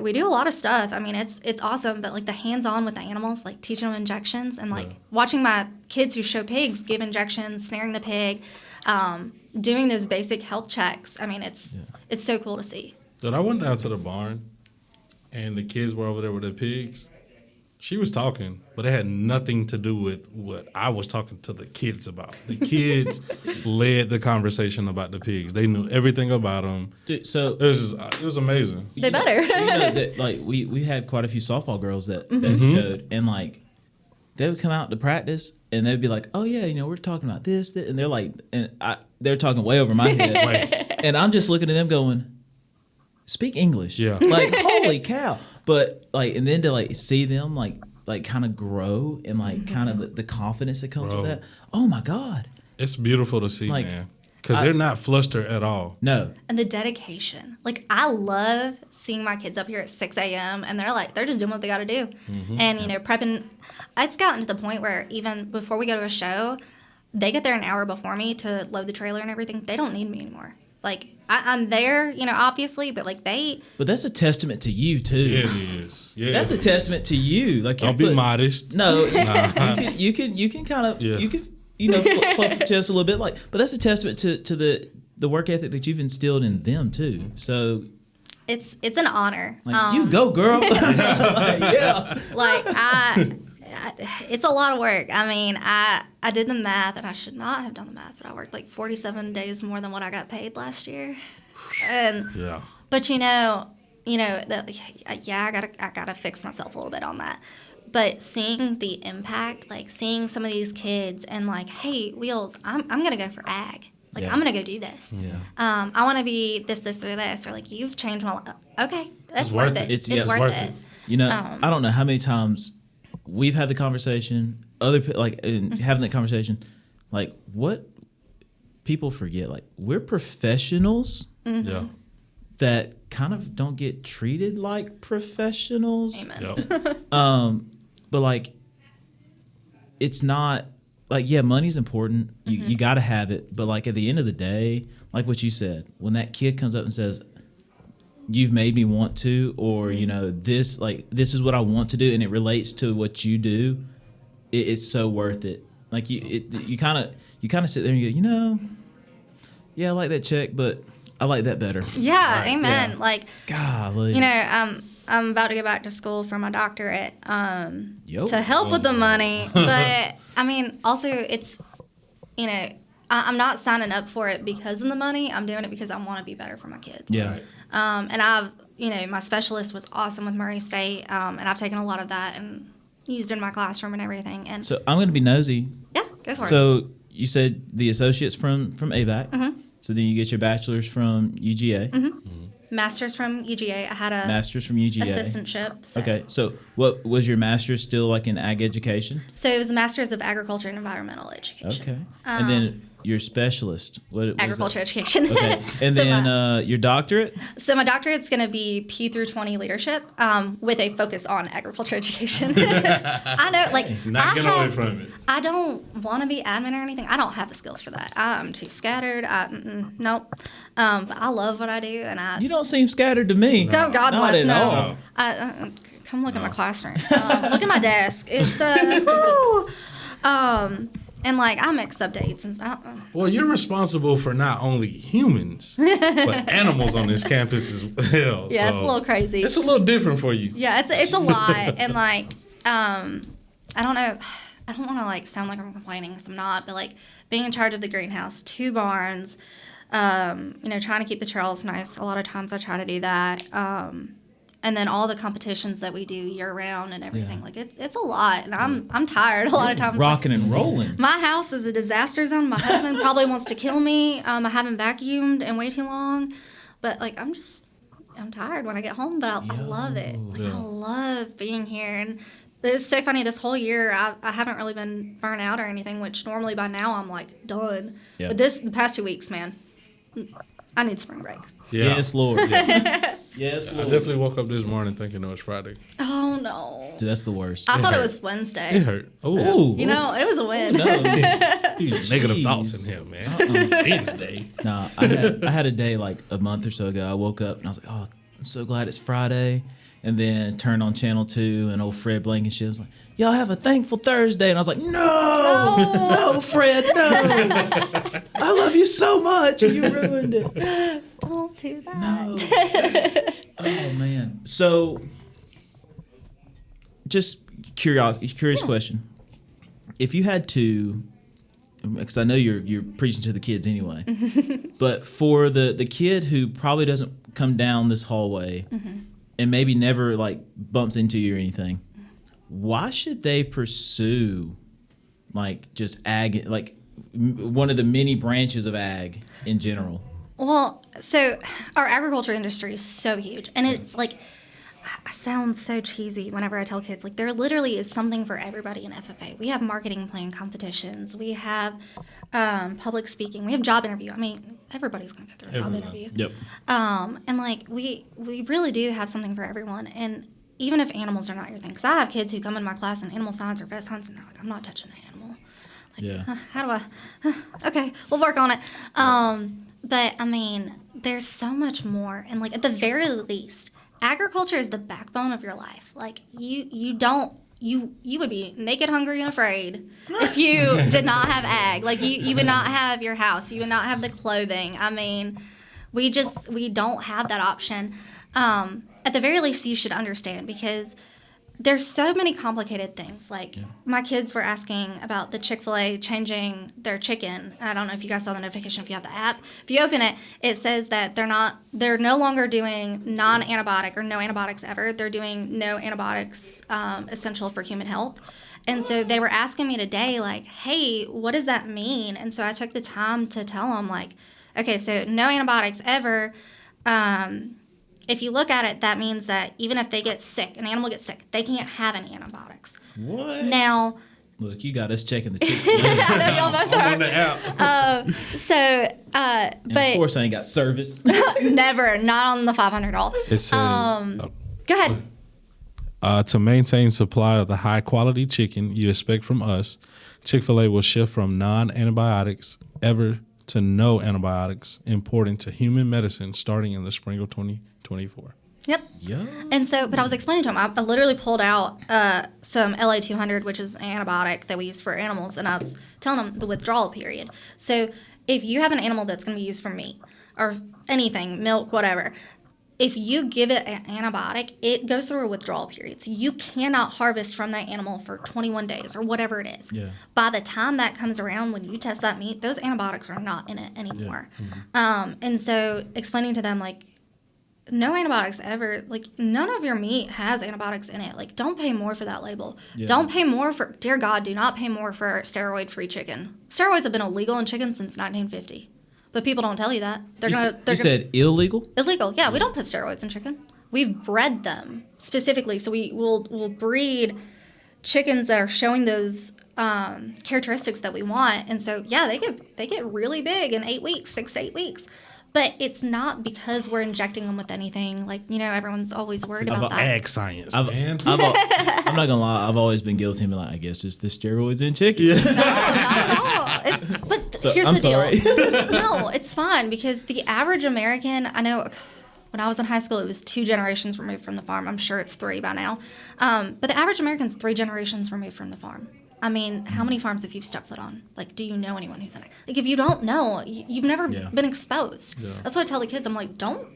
We do a lot of stuff. I mean, it's awesome, but like the hands-on with the animals, like teaching them injections and like watching my kids who show pigs give injections, snaring the pig, doing those basic health checks. I mean, it's so cool to see. Dude, I went down to the barn and the kids were over there with the pigs. She was talking, but it had nothing to do with what I was talking to the kids about. The kids led the conversation about the pigs. They knew everything about them. Dude, so it was amazing. They better. That, like we had quite a few softball girls that showed, and like they would come out to practice, and they'd be like, "Oh yeah, we're talking about this," and they're like, they're talking way over my head, and I'm just looking at them going, "Speak English." Yeah. Like holy cow. But like, and then to like see them like kind of grow and like kind of the confidence that comes with that. Oh my God. It's beautiful to see, man. Because they're not flustered at all. No. And the dedication. Like I love seeing my kids up here at 6 a.m. and they're just doing what they got to do. And prepping. It's gotten to the point where even before we go to a show, they get there an hour before me to load the trailer and everything. They don't need me anymore. Like, I'm there, obviously, but like But that's a testament to you too. Yeah, it is. Yeah, that's a testament to you. Like, don't be modest. No, you can kind of you can fluff your chest a little bit. Like, but that's a testament to the work ethic that you've instilled in them too. So it's an honor. Like, you go, girl. Yeah. Like it's a lot of work. I mean, I did the math, and I should not have done the math, but I worked like 47 days more than what I got paid last year. And but I gotta fix myself a little bit on that. But seeing the impact, like seeing some of these kids, and like, hey, Wheels, I'm gonna go for ag. Like I'm gonna go do this. Yeah. I want to be this, or this, or like you've changed my life. Okay, that's worth it. It's worth it. I don't know how many times we've had the conversation, having that conversation, like what people forget, like we're professionals that kind of don't get treated like professionals. Amen. Yep. But like, it's not like, yeah, money's important. You got to have it. But like at the end of the day, like what you said, when that kid comes up and says, "You've made me want to," or this is what I want to do, and it relates to what you do, it's so worth it. Like you kind of sit there and you go, yeah, I like that check, but I like that better. Yeah, right. Amen. Yeah. Like, golly. I'm about to go back to school for my doctorate to help with the money. But, I mean, also it's, I'm not signing up for it because of the money. I'm doing it because I want to be better for my kids. Yeah. And I've, my specialist was awesome with Murray State, and I've taken a lot of that and used in my classroom and everything. And so I'm going to be nosy. Yeah, go for it. So you said the associate's from ABAC. Mm-hmm. So then you get your bachelor's from UGA. Mm-hmm. Mm-hmm. Master's from UGA. I had a master's from UGA. Assistantship. So. Okay. So what was your master's still like in ag education? So it was a master's of agriculture and environmental education. Okay. And then your specialist, what agriculture education. Okay. And then your doctorate? So my doctorate's going to be P through 20 leadership with a focus on agriculture education. I know, like, not get away from it. I don't want to be admin or anything. I don't have the skills for that. I'm too scattered. Nope. But I love what I do, and You don't seem scattered to me. No, God not bless. at No. all. Come look at my classroom. Look at my desk. It's and like I mix up dates and stuff. Well, you're responsible for not only humans but animals on this campus as well. Yeah, so it's a little crazy. It's a little different for you. Yeah, it's a lot, and like I don't know. I don't want to like sound like I'm complaining because I'm not, but like being in charge of the greenhouse, 2 barns, trying to keep the trails nice. A lot of times I try to do that. And then all the competitions that we do year round and everything. Yeah. Like it's a lot, and I'm tired a lot of times. Rocking and rolling. My house is a disaster zone. My husband probably wants to kill me. I haven't vacuumed in way too long, but like I'm tired when I get home. But I love it. Like, I love being here, and it's so funny. This whole year I haven't really been burnt out or anything, which normally by now I'm like done. Yeah. But the past 2 weeks, man, I need spring break. Yeah. Yes, Lord. Yeah. Yes, Lord. I definitely woke up this morning thinking it was Friday. Oh, no. Dude, that's the worst. I thought it was Wednesday. It hurt. Oh. It was a win. No. These negative thoughts in here, man. Wednesday. No, I had a day like a month or so ago. I woke up and I was like, oh, I'm so glad it's Friday. And then turned on Channel 2 and old Fred Blankenship was like, y'all have a thankful Thursday. And I was like, no, Fred, no. I love you so much. And you ruined it. Don't do that. No. Oh, man. So, just curious question. If you had to, because I know you're preaching to the kids anyway, but for the kid who probably doesn't come down this hallway, and maybe never like bumps into you or anything, why should they pursue like just ag, like one of the many branches of ag in general? Well, so our agriculture industry is so huge, and it's like, I sound so cheesy whenever I tell kids, like there literally is something for everybody in FFA. We have marketing plan competitions. We have public speaking. We have job interview. I mean, everybody's going to go through a job interview. Yep. And like we really do have something for everyone. And even if animals are not your thing, because I have kids who come in my class in animal science or vet science, and they're like, I'm not touching an animal. Like, how do I? Okay, we'll work on it. But I mean, there's so much more. And like at the very least, agriculture is the backbone of your life. Like you would be naked, hungry, and afraid if you did not have ag. Like you would not have your house. You would not have the clothing. I mean, we don't have that option. At the very least, you should understand, because there's so many complicated things. Like my kids were asking about the Chick-fil-A changing their chicken. I don't know if you guys saw the notification. If you have the app, if you open it, it says that they're no longer doing non-antibiotic or no antibiotics ever. They're doing no antibiotics essential for human health. And so they were asking me today, like, hey, what does that mean? And so I took the time to tell them, like, okay, so no antibiotics ever. If you look at it, that means that even if they get sick, an animal gets sick, they can't have any antibiotics. What? Now, Look, you got us checking the Chick-fil-A. I know y'all both I'm are. on the app. And But of course, I ain't got service. never, not on the $500. It says, Go ahead. to maintain supply of the high quality chicken you expect from us, Chick-fil-A will shift from non-antibiotics ever to no antibiotics importing to human medicine starting in the spring of 2024. Yep. Yeah. And so, but I was explaining to him, I literally pulled out some LA200, which is an antibiotic that we use for animals, and I was telling him the withdrawal period. So if you have an animal that's going to be used for meat or anything, milk, whatever, if you give it an antibiotic, it goes through a withdrawal period. So you cannot harvest from that animal for 21 days or whatever it is. Yeah. By the time that comes around, when you test that meat, those antibiotics are not in it anymore. Yeah. Mm-hmm. And so explaining to them, like, no antibiotics ever, like, none of your meat has antibiotics in it. Like, don't pay more for that label. Yeah. Don't pay more for, dear God, do not pay more for steroid-free chicken. Steroids have been illegal in chicken since 1950. But people don't tell you that. You said illegal? Illegal, yeah. We don't put steroids in chicken. We've bred them specifically. So we'll breed chickens that are showing those characteristics that we want. And so, yeah, they get really big in 8 weeks, 6 to 8 weeks. But it's not because we're injecting them with anything. Like, you know, everyone's always worried about that. Ag science, man. I'm not going to lie. I've always been guilty of being like, I guess it's the steroids in chicken. No, not at all. Here's the deal. No, it's fine because the average American, I know when I was in high school, it was 2 generations removed from the farm. I'm sure it's 3 by now. But the average American's 3 generations removed from the farm. I mean, how many farms have you stuck foot on? Like, do you know anyone who's in it? Like, if you don't know, you've never been exposed. Yeah. That's what I tell the kids. I'm like, don't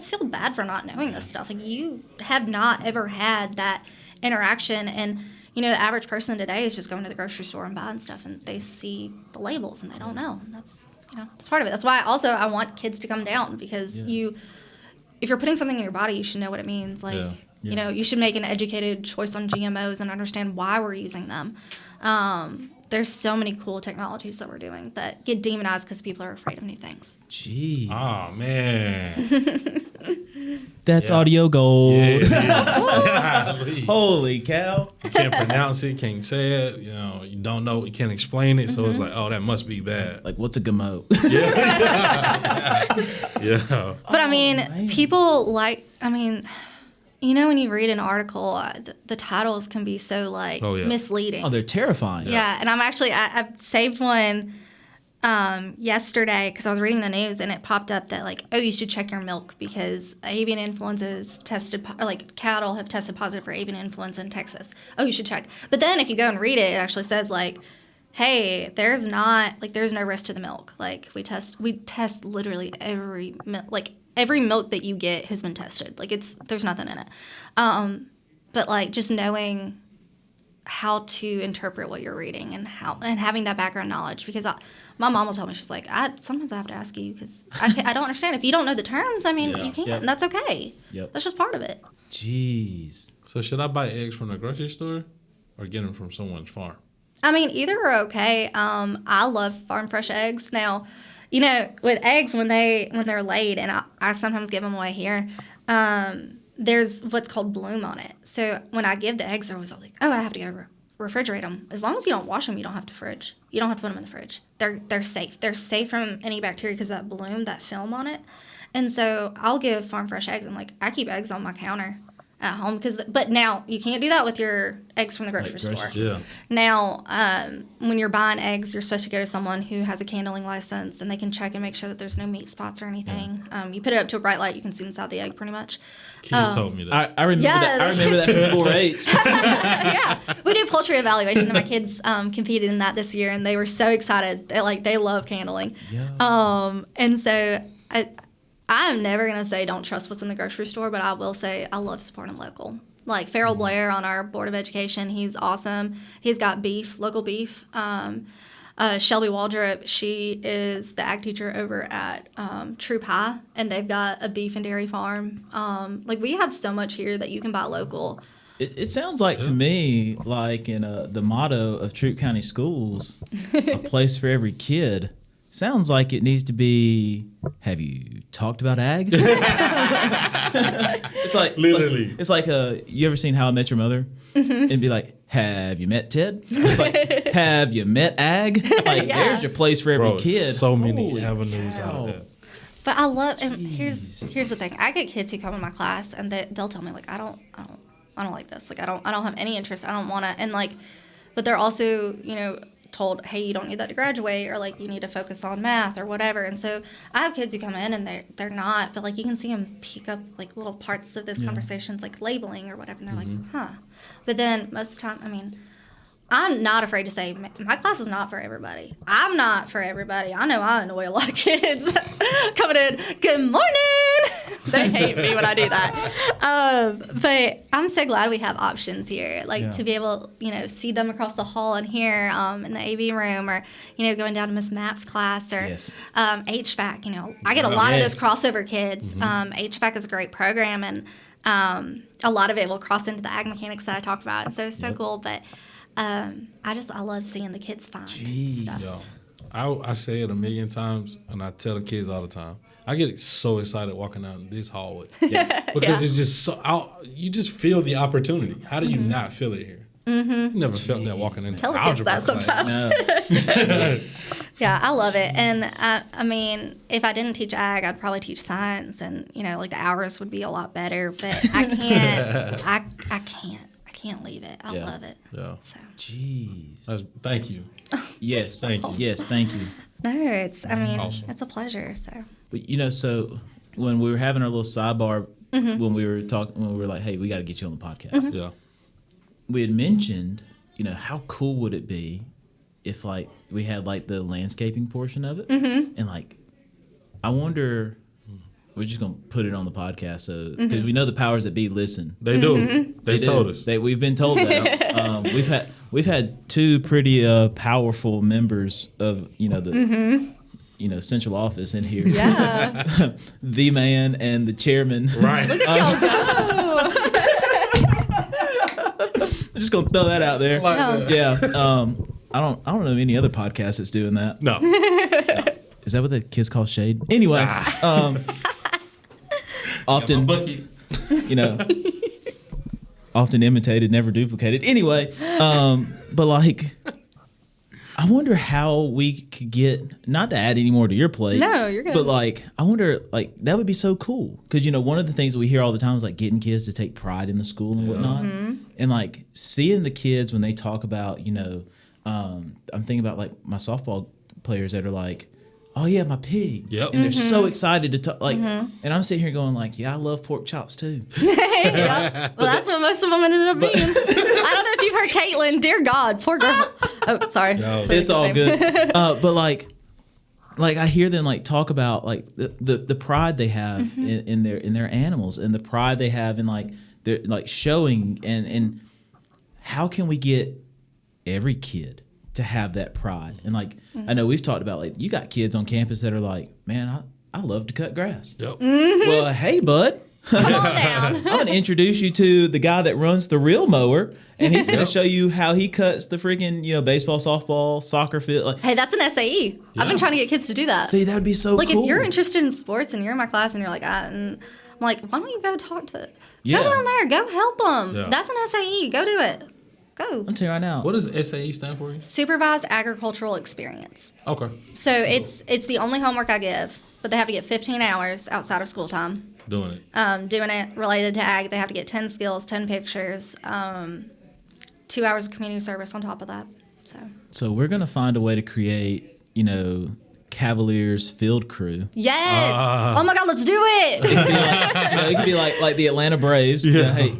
feel bad for not knowing this stuff. Like, you have not ever had that interaction. And, you know, the average person today is just going to the grocery store and buying stuff, and they see the labels, and they don't know. And that's, you know, that's part of it. That's why I want kids to come down because if you're putting something in your body, you should know what it means. Like, you know, you should make an educated choice on GMOs and understand why we're using them. There's so many cool technologies that we're doing that get demonized because people are afraid of new things. Jeez. Oh, man. That's audio gold. Yeah. Holy cow. You can't pronounce it, can't say it. You know, you don't know, you can't explain it. So it's like, oh, that must be bad. Like, what's a GMO? Yeah. But, I mean, people like, you know, when you read an article, the titles can be so, like, misleading. Oh, they're terrifying. Yeah, and I saved one yesterday because I was reading the news, and it popped up that, like, oh, you should check your milk because avian influenza is tested, cattle have tested positive for avian influenza in Texas. Oh, you should check. But then if you go and read it, it actually says, like, hey, there's no risk to the milk. Like, we test literally every milk that you get has been tested. Like, there's nothing in it. But, like, just knowing how to interpret what you're reading and having that background knowledge, because my mom will tell me, she's like, sometimes I have to ask you because I don't understand. If you don't know the terms, you can't. And that's okay. Yep. That's just part of it. Jeez. So should I buy eggs from the grocery store or get them from someone's farm? Either are okay. I love farm fresh eggs. Now, you know, with eggs, when they're laid, and I sometimes give them away here, there's what's called bloom on it. So when I give the eggs, they're always like, oh, I have to go refrigerate them. As long as you don't wash them, you don't have to fridge. You don't have to put them in the fridge. They're safe. They're safe from any bacteria because of that bloom, that film on it. And so I'll give farm fresh eggs, and, like, I keep eggs on my counter at home but now you can't do that with your eggs from the grocery store. Yeah. Now, when you're buying eggs, you're supposed to go to someone who has a candling license, and they can check and make sure that there's no meat spots or anything. Yeah. You put it up to a bright light, you can see inside the egg pretty much. Kids told me that. I remember that. I remember that from 4-H. Yeah, we did poultry evaluation, and my kids competed in that this year, and they were so excited. They love candling. Yeah. And so I'm never going to say don't trust what's in the grocery store, but I will say I love supporting local. Like Farrell Blair on our Board of Education, he's awesome. He's got beef, local beef. Shelby Waldrop, she is the ag teacher over at Troop High, and they've got a beef and dairy farm. We have so much here that you can buy local. It sounds like to me like in the motto of Troop County Schools, a place for every kid. sounds like it needs to be, have you talked about ag? It's like Literally. It's like you ever seen How I Met Your Mother? It'd be like, have you met Ted? It's like, have you met ag? Like, there's your place for every kid. So many Holy avenues cow. out of that. But I love, and here's the thing. I get kids who come in my class and they'll tell me like, I don't like this. Like I don't have any interest. I don't want to. And like, but they're also, told, hey, you don't need that to graduate, or like you need to focus on math or whatever. And so I have kids who come in and they're not, but like you can see them pick up like little parts of those conversations, like labeling or whatever. And they're like, huh. But then most of the time, I mean, I'm not afraid to say my class is not for everybody. I'm not for everybody. I know I annoy a lot of kids coming in. Good morning. They hate me when I do that. But I'm so glad we have options here, like to be able, see them across the hall and here in the AV room, or going down to Miss Mapp's class, or HVAC. I get a lot of those crossover kids. HVAC is a great program, and a lot of it will cross into the ag mechanics that I talked about, and so it's so cool. But I love seeing the kids find stuff. Yo, I say it a million times, and I tell the kids all the time. I get so excited walking out this hallway because it's just so. You just feel the opportunity. How do you not feel it here? You never felt that walking into Tell the kids algebra that sometimes. No. Yeah, I love it. And I mean, if I didn't teach ag, I'd probably teach science, and like the hours would be a lot better. But I can't. I can't leave it. I love it. Yeah. So. Jeez. Thank you. Yes. Thank you. Yes. Thank you. No, it's Awesome. it's a pleasure. So. But so when we were having our little sidebar, when we were like, hey, we got to get you on the podcast. Yeah. We had mentioned, how cool would it be if like we had like the landscaping portion of it, and like, I wonder. We're just gonna put it on the podcast, so because we know the powers that be listen. They do. They told us. We've been told that. We've had two pretty powerful members of the central office in here. Yeah. The man and the chairman. Right. Look at y'all go. I'm just gonna throw that out there. Like Yeah. I don't know any other podcast that's doing that. No. Is that what the kids call shade? Anyway. Often, often imitated, never duplicated. Anyway, but like, I wonder how we could get, not to add any more to your plate. No, you're good. But like, I wonder, like, that would be so cool. Because, one of the things that we hear all the time is like getting kids to take pride in the school and whatnot. And like seeing the kids when they talk about, I'm thinking about like my softball players that are like, oh yeah, my pig. Yep. And they're so excited to talk. Like, and I'm sitting here going like, yeah, I love pork chops too. Yeah. Well, that's what most of them ended up being. I don't know if you've heard Caitlin. Dear God, poor girl. Oh, sorry. No. It's all good. But like I hear them like talk about like the pride they have in their animals, and the pride they have in like their like showing, and how can we get every kid to have that pride? And like, I know we've talked about like, you got kids on campus that are like, man, I love to cut grass. Yep. Well, hey bud, Come on down. I'm gonna introduce you to the guy that runs the real mower, and he's gonna show you how he cuts the freaking baseball, softball, soccer field. Like, Hey, that's an SAE. I've been trying to get kids to do that. see, that'd be so Like, cool. if you're interested in sports and you're in my class and you're like, and I'm like, why don't you go talk to, Yeah. go down there, go help them. Yeah. That's an SAE. Go do it. Go. I'm telling you right now. What does SAE stand for? Supervised agricultural experience. Okay. So it's the only homework I give, but they have to get 15 hours outside of school time. Doing it. Doing it related to ag. They have to get 10 skills, 10 pictures, 2 hours of community service on top of that. So we're gonna find a way to create, Cavaliers field crew. Yes. Oh my God, let's do it. It could be like the Atlanta Braves. Yeah. Hey,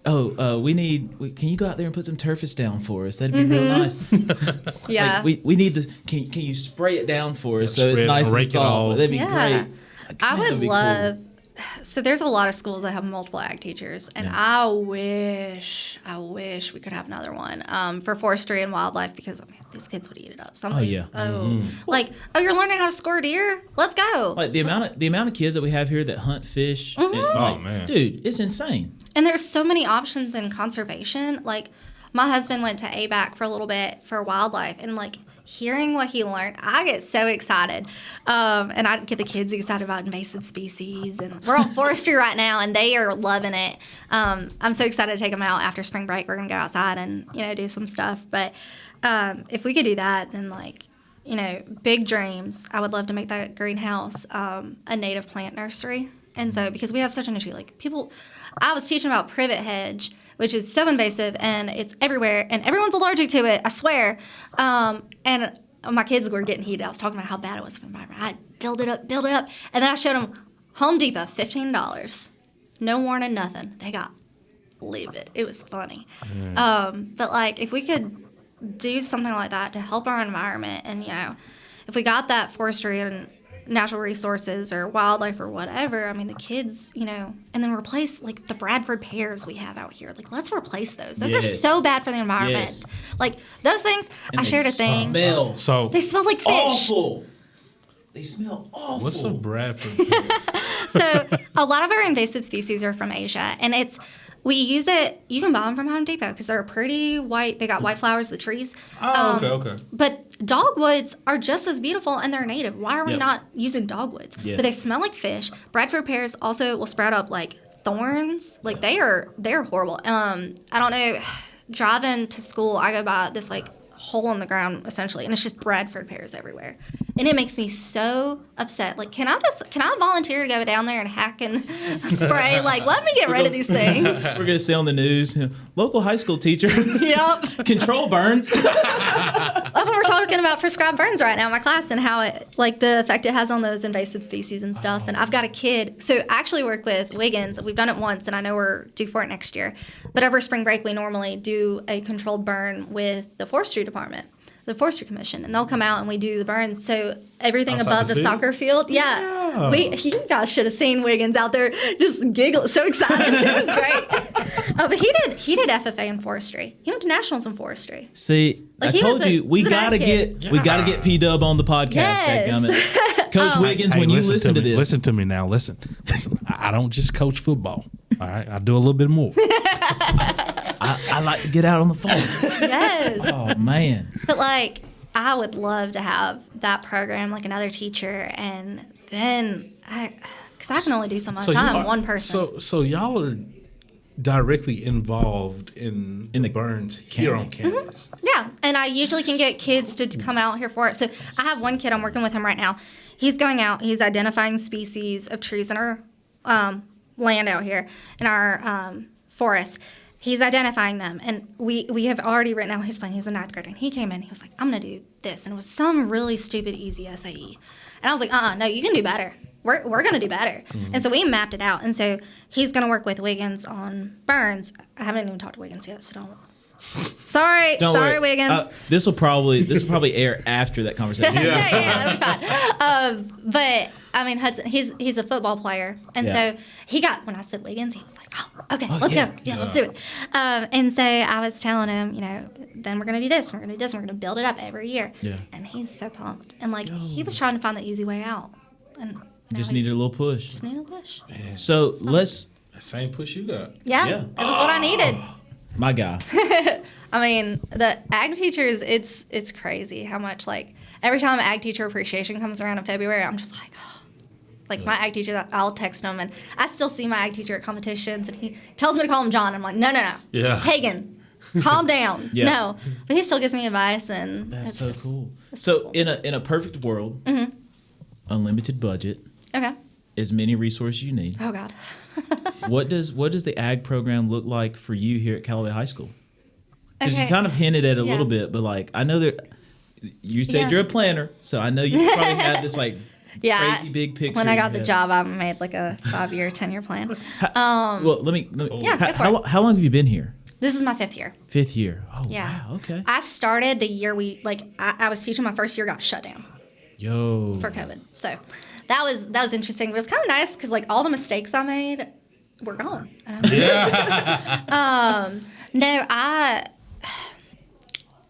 can you go out there and put some turfis down for us? That'd be real nice. Yeah. Like, we need the. Can you spray it down for us so Spread it's it nice and and rake it soft? off. That'd be Yeah. great. Like, I that'd would be love. Cool. So there's a lot of schools that have multiple ag teachers, and I wish we could have another one for forestry and wildlife, because these kids would eat it up. Some of these, you're learning how to score deer? Let's go. Like the amount of kids that we have here that hunt fish. And, Oh, man. dude, it's insane. And there's so many options in conservation. Like, my husband went to ABAC for a little bit for wildlife, and like, hearing what he learned, I get so excited. And I get the kids excited about invasive species. And we're on forestry right now, and they are loving it. I'm so excited to take them out after spring break. We're going to go outside and, do some stuff. But if we could do that, then, big dreams. I would love to make that greenhouse a native plant nursery. And so, because we have such an issue, I was teaching about privet hedge, which is so invasive, and it's everywhere, and everyone's allergic to it, I swear. And my kids were getting heated. I was talking about how bad it was for the environment. I build it up, and then I showed them Home Depot, $15. No warning, nothing. They got livid. It was funny. But, if we could do something like that to help our environment, and, if we got that forestry and natural resources or wildlife or whatever, the kids, and then replace the Bradford pears we have out here. Let's replace those. Those are so bad for the environment. Yes. Those things, And I shared a thing. They smell like fish. awful. They smell awful. What's a Bradford pear? So a lot of our invasive species are from Asia, and we use it. You can buy them from Home Depot because they're pretty white. They got white flowers, the trees. Oh, okay. But dogwoods are just as beautiful, and they're native. Why are we not using dogwoods? Yes. But they smell like fish. Bradford pears also will sprout up like thorns. They're horrible. I don't know. Driving to school, I go by this hole in the ground essentially, and it's just Bradford pears everywhere, and it makes me so upset. Can I volunteer to go down there and hack and spray? Let me get rid of these things. We're gonna say on the news, local high school teacher. Yep. Control burns. We're talking about prescribed burns right now in my class, and how it the effect it has on those invasive species and stuff. And I've got a kid, so I actually work with Wiggins. We've done it once, and I know we're due for it next year. But over spring break, we normally do a controlled burn with the forestry department, the forestry commission, and they'll come out and we do the burns. So everything Outside above the the field? soccer field, you guys should have seen Wiggins out there just giggling, so excited. It was great. But he did FFA in forestry. He went to nationals in forestry. See, I told you we gotta get P-Dub on the podcast. Yes. Coach Wiggins, when you listen to this, listen to me now. Listen. I don't just coach football. All right, I do a little bit more. I like to get out on the phone. Yes. Oh man. But I would love to have that program, another teacher, and then because I can only do so much. I'm one person. So y'all are directly involved in the burns here on campus. Mm-hmm. Yeah, and I usually can get kids to come out here for it. So I have one kid, I'm working with him right now. He's going out, he's identifying species of trees in our land out here, in our forest. He's identifying them, and we have already written out his plan. He's a 9th grader, and he came in, he was like, I'm going to do this. And it was some really stupid, easy SAE. And I was like, no, you can do better. We're going to do better. Mm-hmm. And so we mapped it out. And so he's going to work with Wiggins on burns. I haven't even talked to Wiggins yet, so don't. Sorry, worry. Wiggins. This will probably air after that conversation. Yeah, that'll be fine. But Hudson, he's a football player, and so he got, when I said Wiggins, he was like, okay, let's go, let's do it. And so I was telling him, then we're gonna do this, we're gonna do this, we're gonna build it up every year. Yeah. And he's so pumped, and he was trying to find the easy way out, and just needed a little push. Just needed a push. Man. So let's. The same push you got. Yeah. It was what I needed. My guy. The ag teachers, it's crazy how much, every time ag teacher appreciation comes around in February, I'm just my ag teacher, I'll text him, and I still see my ag teacher at competitions, and he tells me to call him John. I'm like, no. Yeah. Hagen, calm down. Yeah. No. But he still gives me advice, and that's so cool. So in a perfect world, unlimited budget, as many resources you need. Oh, God. What does the ag program look like for you here at Callaway High School? Because you kind of hinted at it a little bit, but I know that you said you're a planner, so I know you probably had this crazy big picture. When I got the job, I made a 5-year, 10-year plan. Well, let me Yeah, go for it. how long have you been here? This is my 5th year. 5th year. Oh, Yeah. wow. Okay. I started the year I was teaching my first year, got shut down. Yo. For COVID. So that was interesting. But it was kind of nice because all the mistakes I made were gone.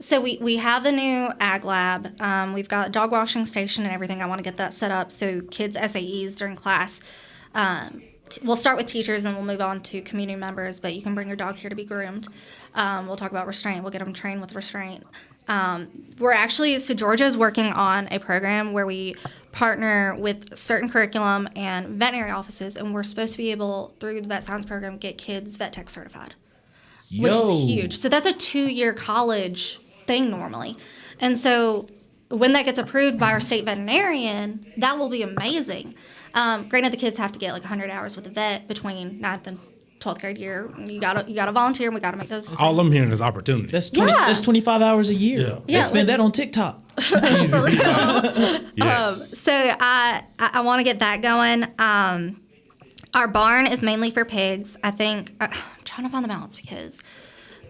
So we have the new ag lab. We've got dog washing station and everything. I want to get that set up so kids' SAEs during class. We'll start with teachers and we'll move on to community members, but you can bring your dog here to be groomed. We'll talk about restraint. We'll get them trained with restraint. Georgia's working on a program where we partner with certain curriculum and veterinary offices, and we're supposed to be able, through the vet science program, get kids vet tech certified, which is huge. So that's a 2-year college thing normally. And so when that gets approved by our state veterinarian, that will be amazing. Granted, the kids have to get like 100 hours with the vet between 9th and 12th grade year. You gotta volunteer, and we gotta make those decisions. All I'm hearing is opportunity. That's 25 hours a year. Yeah. Spend that on TikTok. For real. Yes. So I want to get that going. Our barn is mainly for pigs. I think I'm trying to find the balance because,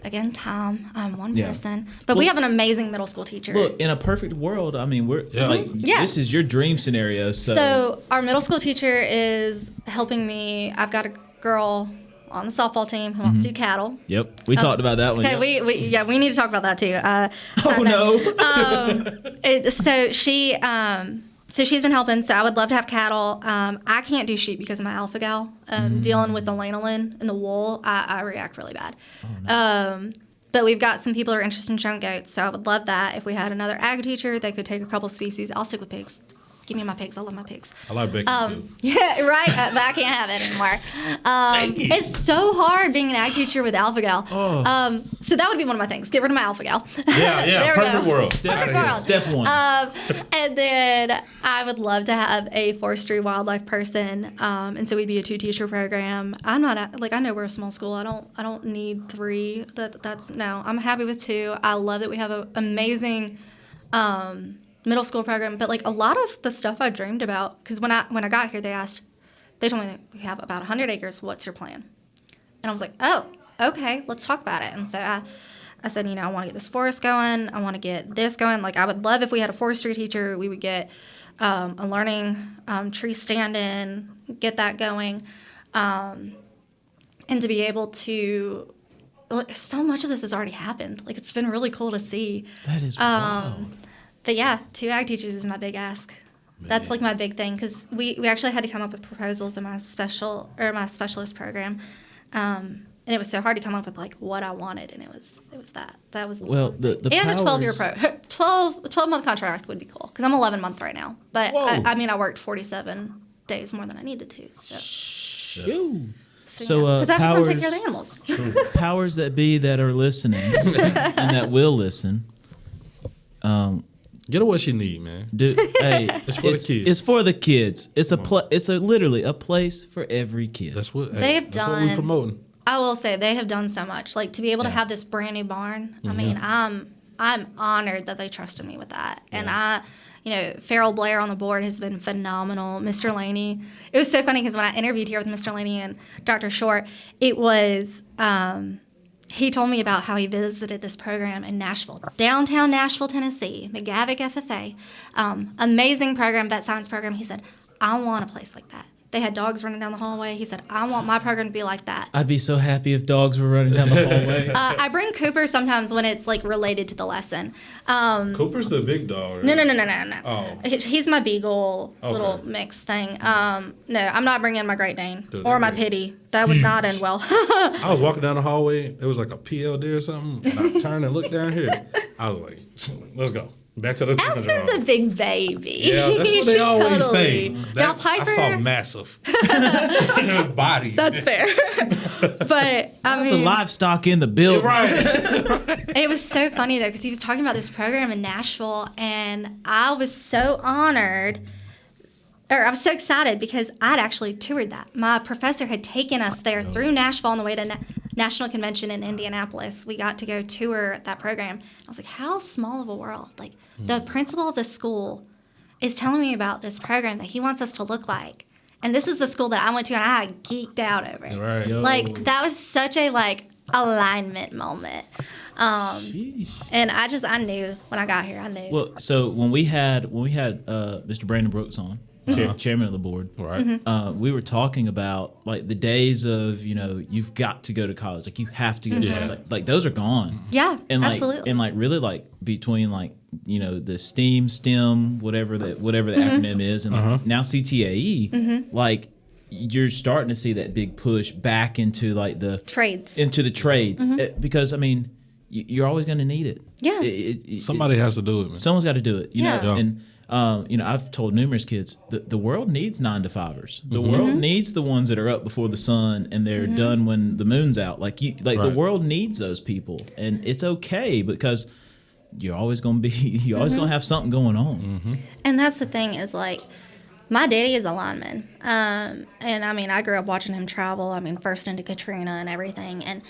again, time. I'm one person, but we have an amazing middle school teacher. Look, in a perfect world, I mean, this is your dream scenario. So our middle school teacher is helping me. I've got a girl on the softball team who wants to do cattle. Yep, we talked about that one. Okay, we need to talk about that too. So she's been helping. So I would love to have cattle. I can't do sheep because of my alpha gal. Dealing with the lanolin and the wool, I react really bad. Oh, no. But we've got some people who are interested in showing goats. So I would love that. If we had another ag teacher, they could take a couple species. I'll stick with pigs. Give me my pigs. I love my pigs. I like bacon too. Yeah, right. But I can't have it anymore. It's so hard being an ag teacher with alpha gal. Oh. So that would be one of my things. Get rid of my alpha gal. Yeah. Perfect world. Perfect world. Step one. And then I would love to have a forestry wildlife person. And so we'd be a 2-teacher program. I know we're a small school. I don't need 3. I'm happy with 2. I love that we have an amazing middle school program, but like a lot of the stuff I dreamed about, because when I got here, they told me that we have about 100 acres. What's your plan? And I was like, oh, okay, let's talk about it. And so I said, I want to get this forest going. I want to get this going. Like, I would love if we had a forestry teacher. We would get a learning tree stand-in, get that going, and to be able to. So much of this has already happened. Like, it's been really cool to see. That is wild. But yeah, 2 ag teachers is my big ask. Man. That's like my big thing, because we actually had to come up with proposals in my specialist program, and it was so hard to come up with like what I wanted, and it was that was well the and a 12-month contract would be cool, because I'm 11-month right now, but I worked 47 days more than I needed to. So because I have to come take care of the animals. Powers that be that are listening and that will listen. Get her what she need, man. It's for the kids. It's for the kids. It's literally a place for every kid. That's what they've done. What we're promoting. I will say they have done so much. Like, to be able to have this brand new barn. Mm-hmm. I mean, I'm honored that they trusted me with that. And Farrell Blair on the board has been phenomenal. Mr. Laney. It was so funny because when I interviewed here with Mr. Laney and Dr. Short, it was. He told me about how he visited this program in Nashville, downtown Nashville, Tennessee, McGavick FFA. Amazing program, vet science program. He said, I want a place like that. They had dogs running down the hallway. He said, I want my program to be like that. I'd be so happy if dogs were running down the hallway. I bring Cooper sometimes when it's like related to the lesson. Cooper's the big dog, right? No. Oh. He's my beagle little mix thing. No, I'm not bringing my Great Dane or my Pity. That would not end well. I was walking down the hallway. It was like a PLD or something. And I turned and looked down here. I was like, let's go. Back to the Aspen's a big baby. Yeah, that's what they always say. Now, Piper, I saw massive body. That's fair. But I mean, some livestock in the building. Right. It was so funny though, because he was talking about this program in Nashville, and I was so honored. Or I was so excited because I'd actually toured that. My professor had taken us there through Nashville on the way to National Convention in Indianapolis. We got to go tour that program. I was like, how small of a world. Like, the principal of the school is telling me about this program that he wants us to look like. And this is the school that I went to, and I geeked out over it. Right. Like, that was such a, alignment moment. And I knew when I got here, I knew. Well, so when we had Mr. Brandon Brooks on, chairman of the board, right? We were talking about the days of you've got to go to college, you have to go to college, like those are gone. Yeah, and absolutely. And really between the STEM, whatever the acronym is, and now CTAE, you're starting to see that big push back into the trades, because you're always going to need it. Yeah. Somebody has to do it, man. Someone's got to do it. You know, Yeah. and I've told numerous kids the world needs 9-to-5ers. The world needs the ones that are up before the sun and they're done when the moon's out. Like the world needs those people, and it's okay because you're always going to have something going on. And that's the thing is like, my daddy is a lineman. And I mean, I grew up watching him travel. I mean, first into Katrina and everything. And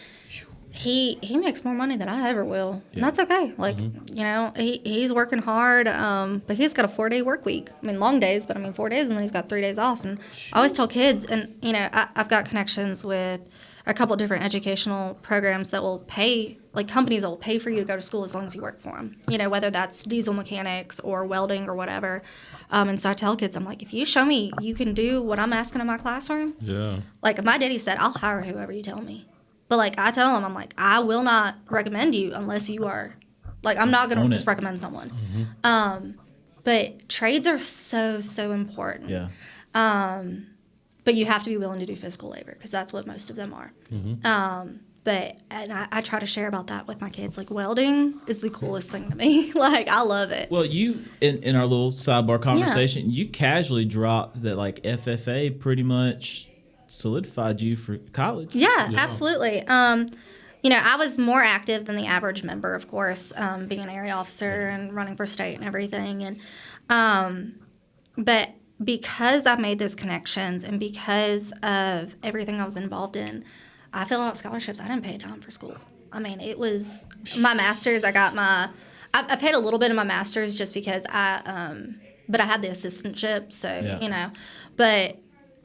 he makes more money than I ever will. And that's okay. Like, you know, he's working hard. But he's got a 4-day work week. I mean, long days, but I mean, 4 days, and then he's got 3 days off. And I always tell kids, and, you know, I've got connections with a couple of different educational programs that will pay, like companies that will pay for you to go to school as long as you work for them. You know, whether that's diesel mechanics or welding or whatever. And so I tell kids, I'm like, if you show me you can do what I'm asking in my classroom, like my daddy said, I'll hire whoever you tell me. But like I tell him, I'm like, I will not recommend you unless you are, like I'm not going to just recommend someone. But trades are so important. Yeah. But you have to be willing to do physical labor because that's what most of them are. But I try to share about that with my kids. Like welding is the coolest thing to me. Like I love it. Well, you in our little sidebar conversation, you casually dropped that like FFA pretty much solidified you for college. Yeah, absolutely. You know, I was more active than the average member, of course, being an area officer and running for state and everything. And but because I made those connections and because of everything I was involved in, I filled out scholarships. I didn't pay a dime for school. I mean, it was my master's. I paid a little bit of my master's just because but I had the assistantship, so you know. But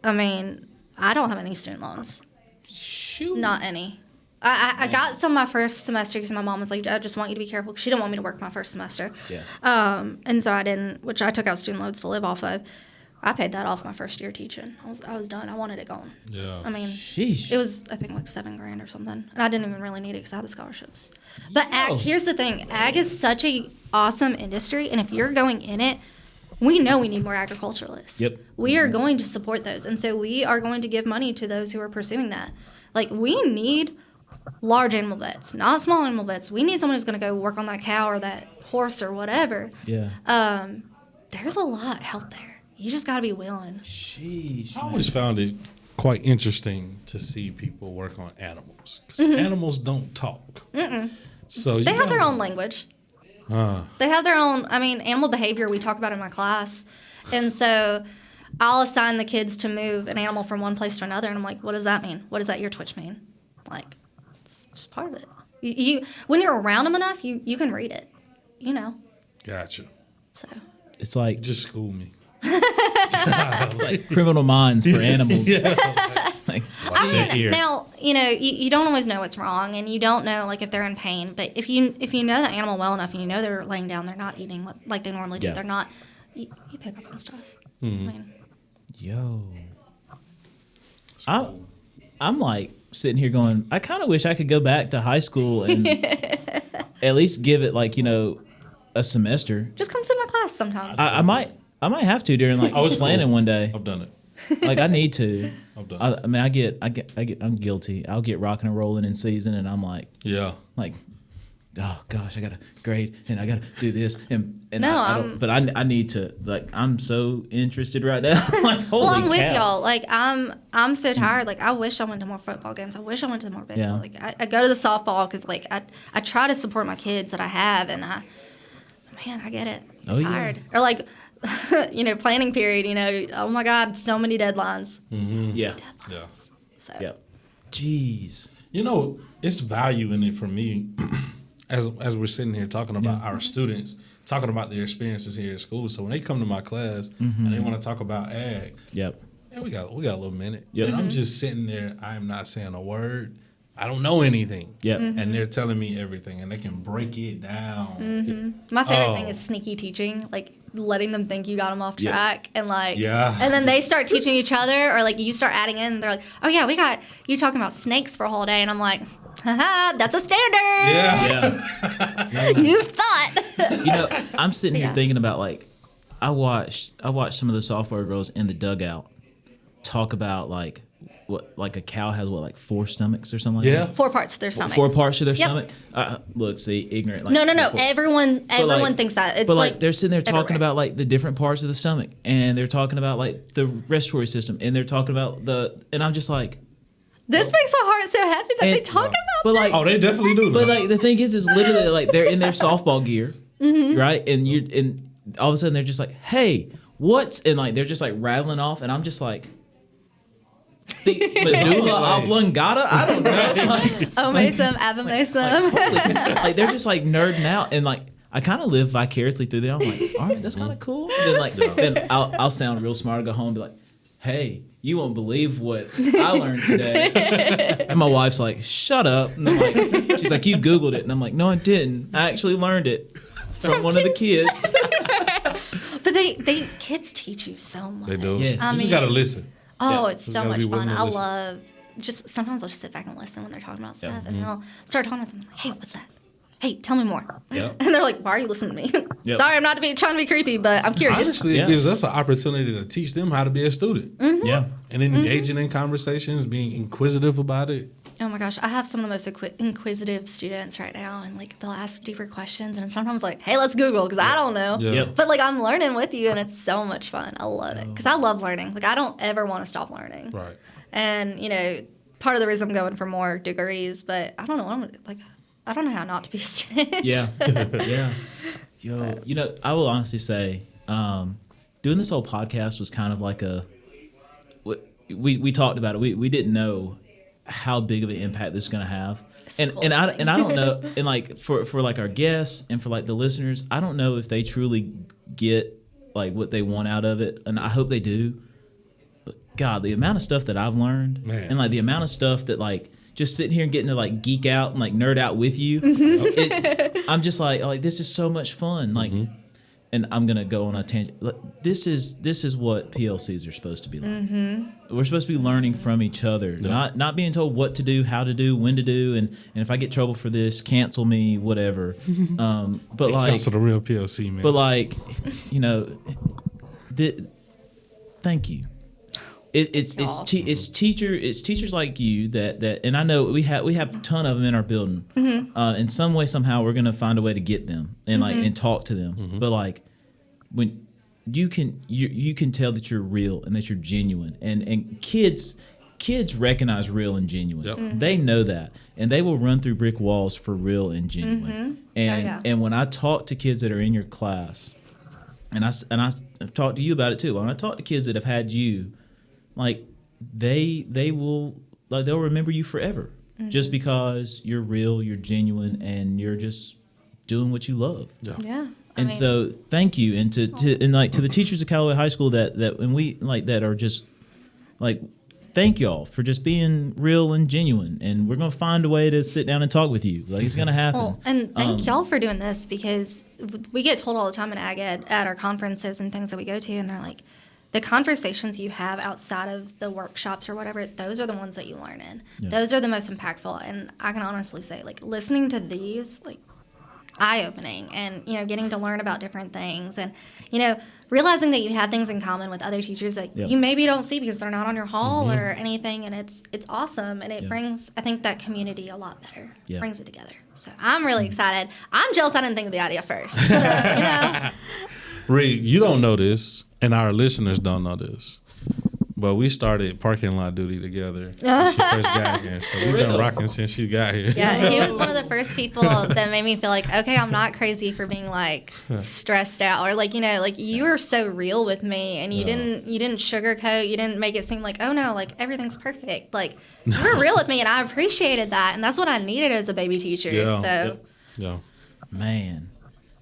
I mean, I don't have any student loans. Shoot. Not any. I got some my first semester because my mom was like, I just want you to be careful. She didn't want me to work my first semester. Yeah. And so I didn't, which I took out student loans to live off of. I paid that off my first year teaching. I was done. I wanted it gone. Yeah. I mean, it was, I think, like $7,000 or something. And I didn't even really need it because I had the scholarships. But here's the thing. Ag is such a awesome industry. And if you're going in it, we know we need more agriculturalists. Yep. We are going to support those. And so we are going to give money to those who are pursuing that. Like, we need large animal vets, not small animal vets. We need someone who's going to go work on that cow or that horse or whatever. Yeah. There's a lot out there. You just got to be willing. Sheesh. I always found it quite interesting to see people work on animals. Because animals don't talk. So they have their own language. They have their own, I mean, animal behavior we talk about in my class. And so I'll assign the kids to move an animal from one place to another. And I'm like, what does that mean? What does that ear twitch mean? Like, it's just part of it. You when you're around them enough, you can read it, you know. Gotcha. So it's like, you just school me. It's like Criminal Minds for animals. Like, I mean, now, you know, you don't always know what's wrong, and you don't know, like, if they're in pain. But if you know the animal well enough and you know they're laying down, they're not eating like they normally do, they're not, you pick up on stuff. I mean, I'm like sitting here going, I kind of wish I could go back to high school and at least give it, like, you know, a semester. Just come sit in my class sometimes. I might have to during like planning one day. I've done it. Like I need to. I've done it. I mean, I'm guilty. I'll get rocking and rolling in season, and I'm like, like, oh gosh, I gotta grade and I gotta do this and no, I don't. But I need to. Like, I'm so interested right now. Like, holy well, I'm cow. with y'all. Like, I'm so tired. Like, I wish I went to more football games. I wish I went to more baseball. Like, I go to the softball because like I try to support my kids that I have, and man, I get it. I'm tired. Or like, you know, planning period, you know, oh my God, so many deadlines. Yeah. Deadlines. So. Yeah. Jeez. You know, it's value in it for me as we're sitting here talking about our students, talking about their experiences here at school. So when they come to my class and they want to talk about ag, yeah, we got a little minute. Yep. And I'm just sitting there, I am not saying a word. I don't know anything. Yeah. And they're telling me everything, and they can break it down. My favorite thing is sneaky teaching, like letting them think you got them off track, and like, and then they start teaching each other, or like you start adding in. They're like, oh yeah, we got you talking about snakes for a whole day, and I'm like, haha, that's a standard. Yeah. You thought. You know, I'm sitting here thinking about, like, I watched some of the softball girls in the dugout talk about, like, what, like a cow has what, like 4 stomachs or something like that? 4 parts of their stomach. 4 parts of their Yep. stomach? Look, see, ignorant. Like, No. like Everyone thinks that. It's but like they're sitting there talking everywhere. about like the different parts of the stomach, and they're talking about like the respiratory system, and they're talking about and I'm just like, This makes my heart so happy that they talk about but like, Oh, they definitely do. but like the thing is literally like they're in their softball gear, right? And all of a sudden they're just like, hey, and like they're just like rattling off, and I'm just like, the medulla oblongata? I don't know. Like, Omesum, abomesum. like they're just like nerding out, and like I kind of live vicariously through them. I'm like, all right, that's kind of cool. And then I'll sound real smart and go home and be like, hey, you won't believe what I learned today. And my wife's like, shut up. And I'm like, she's like, you Googled it. And I'm like, no, I didn't. I actually learned it from one of the kids. But kids teach you so much. They do. Yes. You just got to listen. Oh, Yeah. it's Just so gotta much be fun. willing to I listen. love sometimes I'll just sit back and listen when they're talking about stuff, and they'll start talking about something. Like, hey, what's that? Hey, tell me more. Yep. And they're like, why are you listening to me? Yep. Sorry, I'm not trying to be creepy, but I'm curious. Honestly, Yeah. it gives us an opportunity to teach them how to be a student. Yeah. And engaging in conversations, being inquisitive about it. Oh my gosh, I have some of the most inquisitive students right now, and like they'll ask deeper questions, and sometimes like, hey, let's Google because I don't know. Yeah. Yep. But like I'm learning with you, and it's so much fun. I love it because I love learning. Like I don't ever want to stop learning. Right. And part of the reason I'm going for more degrees, but I don't know. I don't know how not to be a student. Yeah. Yeah. Yo, I will honestly say, doing this whole podcast was kind of like we talked about it. We didn't know how big of an impact this is going to have. And I don't know, and like for like our guests and for like the listeners, I don't know if they truly get like what they want out of it, and I hope they do. But God, the amount of stuff that I've learned, Man. and like the amount of stuff that like just sitting here and getting to like geek out and like nerd out with you, I'm just like this is so much fun. Like, and I'm gonna go on a tangent. This is what PLCs are supposed to be like. We're supposed to be learning from each other, not being told what to do, how to do, when to do, and if I get trouble for this, cancel me, whatever. But like, Cancel the real PLC, man. but like, thank you. It's teachers like you that and I know we have a ton of them in our building. In some way, somehow, we're gonna find a way to get them and like and talk to them. But like when you can tell that you're real and that you're genuine, and kids recognize real and genuine. Yep. They know that, and they will run through brick walls for real and genuine. And when I talk to kids that are in your class, and I've talked to you about it too. When I talk to kids that have had you, like they'll remember you forever, just because you're real, you're genuine, and you're just doing what you love. Yeah. And so thank you, and to the teachers at Callaway High School that and we like that are just like, thank y'all for just being real and genuine, and we're gonna find a way to sit down and talk with you. Like, it's gonna happen. Well, and thank y'all for doing this, because we get told all the time in Ag Ed at our conferences and things that we go to, and they're like, the conversations you have outside of the workshops or whatever, those are the ones that you learn in. Yeah. Those are the most impactful. And I can honestly say, like, listening to these, like, eye-opening, and, getting to learn about different things, and, realizing that you have things in common with other teachers that you maybe don't see because they're not on your hall or anything, and it's awesome, and it brings, I think, that community a lot better. Yeah. Brings it together. So I'm really excited. I'm jealous I didn't think of the idea first. So, Reed, you don't know this, and our listeners don't know this, but we started parking lot duty together when she first got here. So we've been rocking since she got here. Yeah, he was one of the first people that made me feel like, okay, I'm not crazy for being like stressed out, or like, like you were so real with me, and you didn't sugarcoat, you didn't make it seem like, oh no, like everything's perfect. Like, you were real with me, and I appreciated that, and that's what I needed as a baby teacher. Yeah. So Yeah. Man.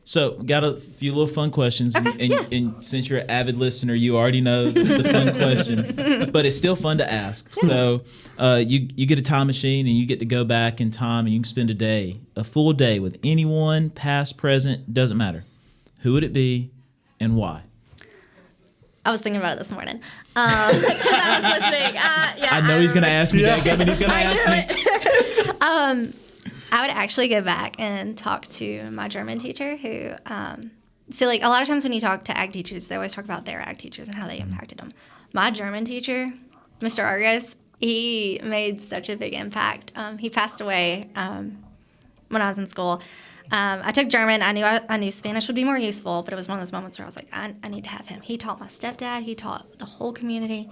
So, got a few little fun questions. Okay, and since you're an avid listener, you already know the fun questions. But it's still fun to ask. So, you get a time machine, and you get to go back in time, and you can spend a full day with anyone, past, present, doesn't matter. Who would it be, and why? I was thinking about it this morning. 'Cause I was listening. I know he's going to ask me that, and he's going to ask me. I would actually go back and talk to my German teacher who, so like a lot of times when you talk to ag teachers, they always talk about their ag teachers and how they impacted them. My German teacher, Mr. Argos, he made such a big impact. He passed away when I was in school. I took German. I knew Spanish would be more useful, but it was one of those moments where I was like, I need to have him. He taught my stepdad. He taught the whole community.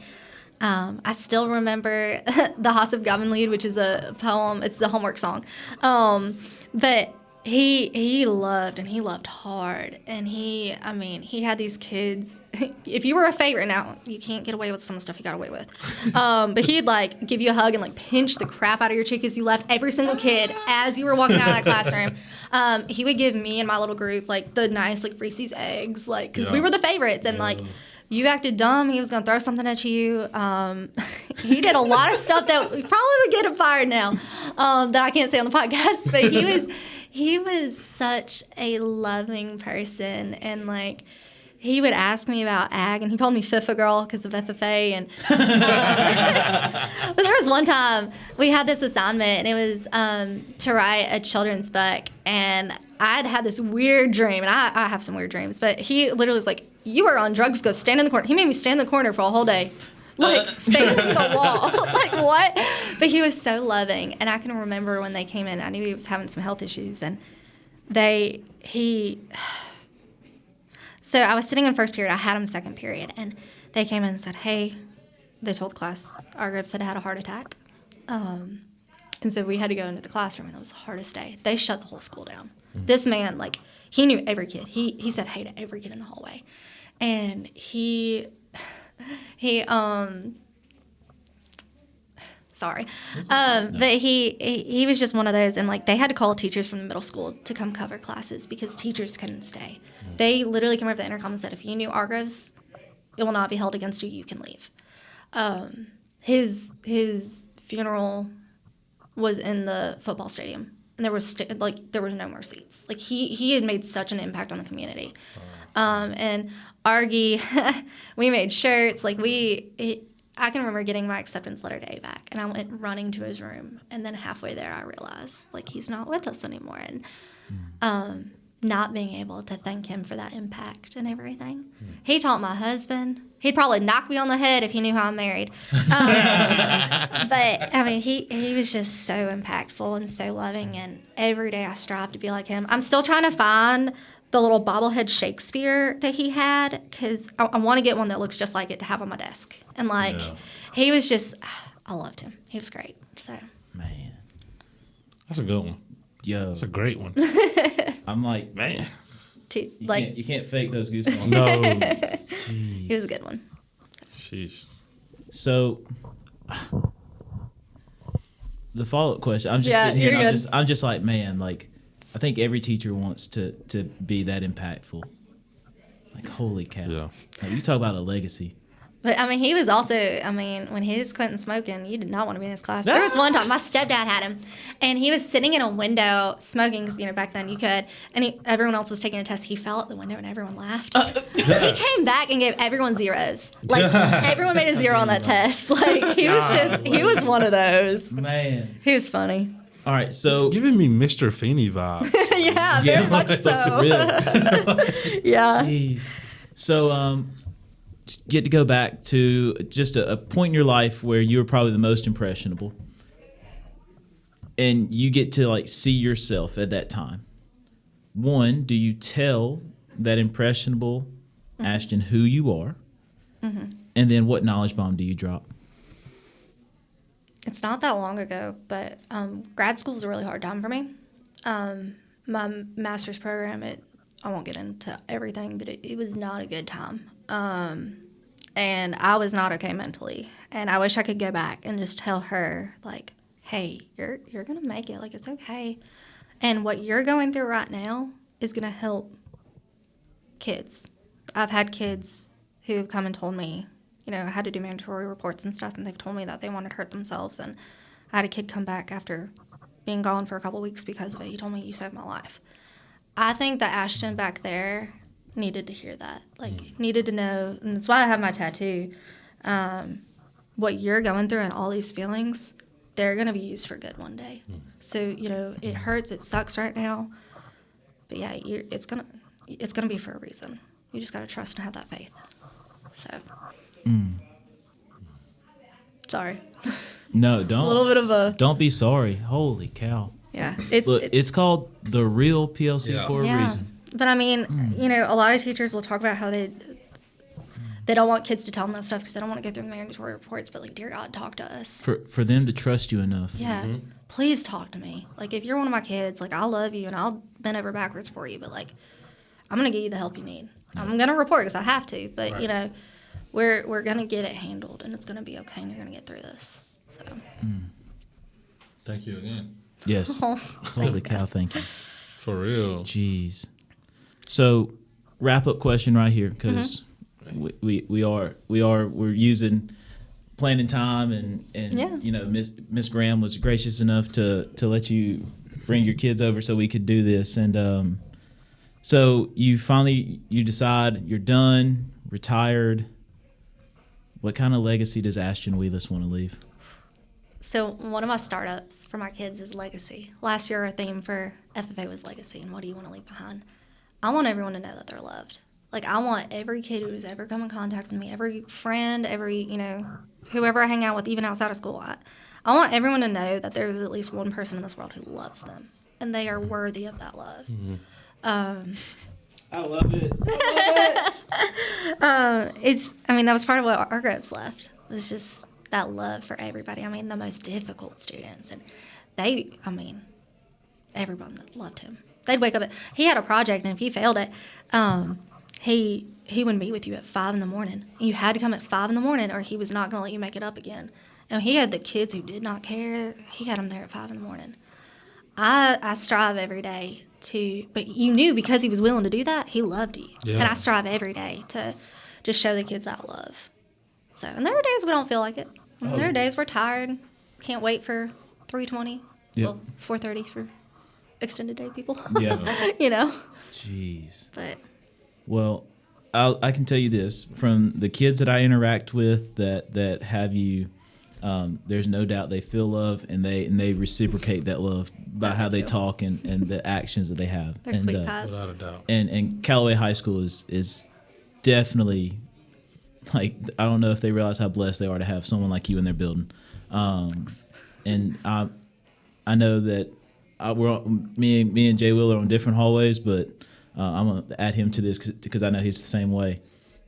I still remember the Haus of Gabenlied, which is a poem. It's the homework song. But he loved, and he loved hard. And he had these kids. If you were a favorite, now you can't get away with some of the stuff he got away with. But he'd like give you a hug and like pinch the crap out of your cheek as you left every single kid as you were walking out of that classroom. He would give me and my little group like the nice like Reese's eggs, like because we were the favorites, and like. You acted dumb, he was going to throw something at you. He did a lot of stuff that probably would get him fired now that I can't say on the podcast. But he was such a loving person. And, like, he would ask me about ag, and he called me FIFA girl because of FFA. And but there was one time we had this assignment, and it was to write a children's book. And I'd had this weird dream, and I have some weird dreams. But he literally was like, "You are on drugs, go stand in the corner." He made me stand in the corner for a whole day, like facing the wall. Like, what? But he was so loving. And I can remember when they came in, I knew he was having some health issues. And so I was sitting in first period. I had him second period. And they came in and said, "Hey," they told the class, "Argraves said had a heart attack." And so we had to go into the classroom, and it was the hardest day. They shut the whole school down. This man, like, he knew every kid. He said hey to every kid in the hallway. And but he was just one of those, and like they had to call teachers from the middle school to come cover classes because teachers couldn't stay. They literally came over the intercom and said, "If you knew Argraves, it will not be held against you. You can leave." His funeral was in the football stadium, and there was no more seats. Like he had made such an impact on the community. And Argy, we made shirts. Like I can remember getting my acceptance letter day back, and I went running to his room, and then halfway there I realized like he's not with us anymore, and not being able to thank him for that impact and everything. He taught my husband. He'd probably knock me on the head if he knew how I'm married. But I mean, he was just so impactful and so loving, and every day I strive to be like him. I'm still trying to find the little bobblehead Shakespeare that he had, because I want to get one that looks just like it to have on my desk. And like, he was just, I loved him. He was great. So, Man. That's a good one. Yo. That's a great one. I'm like, man. You can't fake those goosebumps. No. He was a good one. Sheesh. So, the follow-up question, I'm just sitting here, and I'm just like, man, like, I think every teacher wants to be that impactful. Like, holy cow. Yeah. Like, you talk about a legacy. But, I mean, he was also, when he was quitting smoking, you did not want to be in his class. There was one time, my stepdad had him, and he was sitting in a window smoking, because, back then you could, and everyone else was taking a test. He fell out the window, and everyone laughed. He came back and gave everyone zeros. Like, everyone made a zero on that test. Like, he was one of those. Man. He was funny. All right, so. It's giving me Mr. Feeney vibe. Yeah, very much so. For real. Yeah. Jeez. So, get to go back to just a point in your life where you were probably the most impressionable, and you get to like see yourself at that time. One, do you tell that impressionable Ashton who you are? Mm-hmm. And then what knowledge bomb do you drop? It's not that long ago, but grad school was a really hard time for me. My master's program, I won't get into everything, but it was not a good time. And I was not okay mentally. And I wish I could go back and just tell her, like, hey, you're going to make it. Like, it's okay. And what you're going through right now is going to help kids. I've had kids who have come and told me, I had to do mandatory reports and stuff, and they've told me that they wanted to hurt themselves. And I had a kid come back after being gone for a couple weeks because of it. He told me, you saved my life. I think that Ashton back there needed to hear that, needed to know, and that's why I have my tattoo. What you're going through and all these feelings, they're going to be used for good one day. So, it hurts, it sucks right now, but yeah, it's gonna be for a reason. You just got to trust and have that faith. So, sorry. No, don't. A little bit of a Don't be sorry. Holy cow. yeah. It's called the real PLC for a reason. But I mean, a lot of teachers will talk about how they don't want kids to tell them that stuff because they don't want to go through the mandatory reports. But like, dear God, talk to us. For them to trust you enough. Yeah. Please talk to me. Like, if you're one of my kids, like, I love you and I'll bend over backwards for you. But like, I'm gonna get you the help you need. I'm gonna report because I have to. But Right. we're gonna get it handled and it's gonna be okay and you're gonna get through this. So. Thank you again. Yes. Holy cow, thank you. For real. Jeez. So, wrap up question right here, because we're using planning time and Miss Graham was gracious enough to let you bring your kids over so we could do this, and so you decide you're done, retired. What kind of legacy does Ashton Wheeles want to leave? So one of my startups for my kids is legacy. Last year our theme for FFA was legacy, and what do you want to leave behind? I want everyone to know that they're loved. Like, I want every kid who's ever come in contact with me, every friend, whoever I hang out with, even outside of school, I want everyone to know that there's at least one person in this world who loves them, and they are worthy of that love. I love it. That was part of what our groups left, was just that love for everybody. I mean, the most difficult students, and everyone that loved him. They'd wake up he had a project, and if he failed it, he would meet with you at 5 a.m. You had to come at 5 a.m. or he was not going to let you make it up again. And he had the kids who did not care. He had them there at 5 a.m. I strive every day but you knew because he was willing to do that, he loved you. Yeah. And I strive every day to just show the kids that love. So, and there are days we don't feel like it. And there are days we're tired, can't wait for 3:20. Yep. Well, 4:30 for extended day people. Yeah. Jeez. But well, I can tell you this from the kids that I interact with that have you. There's no doubt they feel love and they reciprocate that love by how they talk and the actions that they have. they're and, sweet pies. Without a doubt. And Callaway High School is definitely, like, I don't know if they realize how blessed they are to have someone like you in their building. And I know that me and Jay Will are on different hallways, but I'm going to add him to this because I know he's the same way.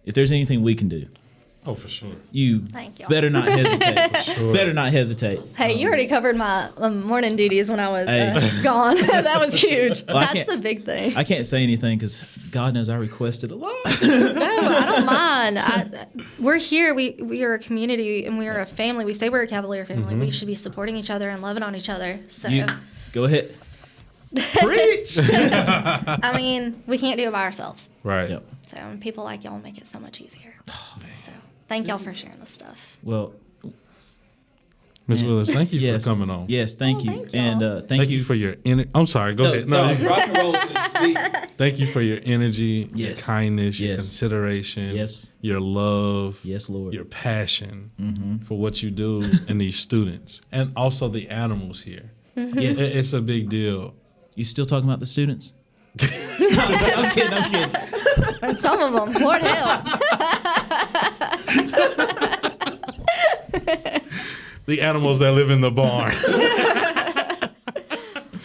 If there's anything we can do, Oh, for sure. you Thank y'all. better not hesitate. Sure. Better not hesitate. Hey, you already covered my morning duties when I was Hey. gone. That was huge. Well, I That's can't- the big thing. I can't say anything because God knows I requested a lot. No, I don't mind. We're here. We are a community and we are a family. We say we're a Cavalier family. We should be supporting each other and loving on each other. So, You go ahead. Preach. I mean, we can't do it by ourselves. Right. Yep. So, and people like y'all make it so much easier. So, thank y'all for sharing this stuff. Well, Ms. Willis, thank you yes, for coming on. Yes, thank you. thank y'all. And Thank you for your I'm sorry, go ahead. No, rock and roll. thank you for your energy, your Yes. kindness, your Yes. consideration, Yes. your love, Yes, Lord. your passion for what you do and these students, and also the animals here. Yes. It's a big deal. You still talking about the students? I'm kidding. And some of them, Lord help. The animals that live in the barn.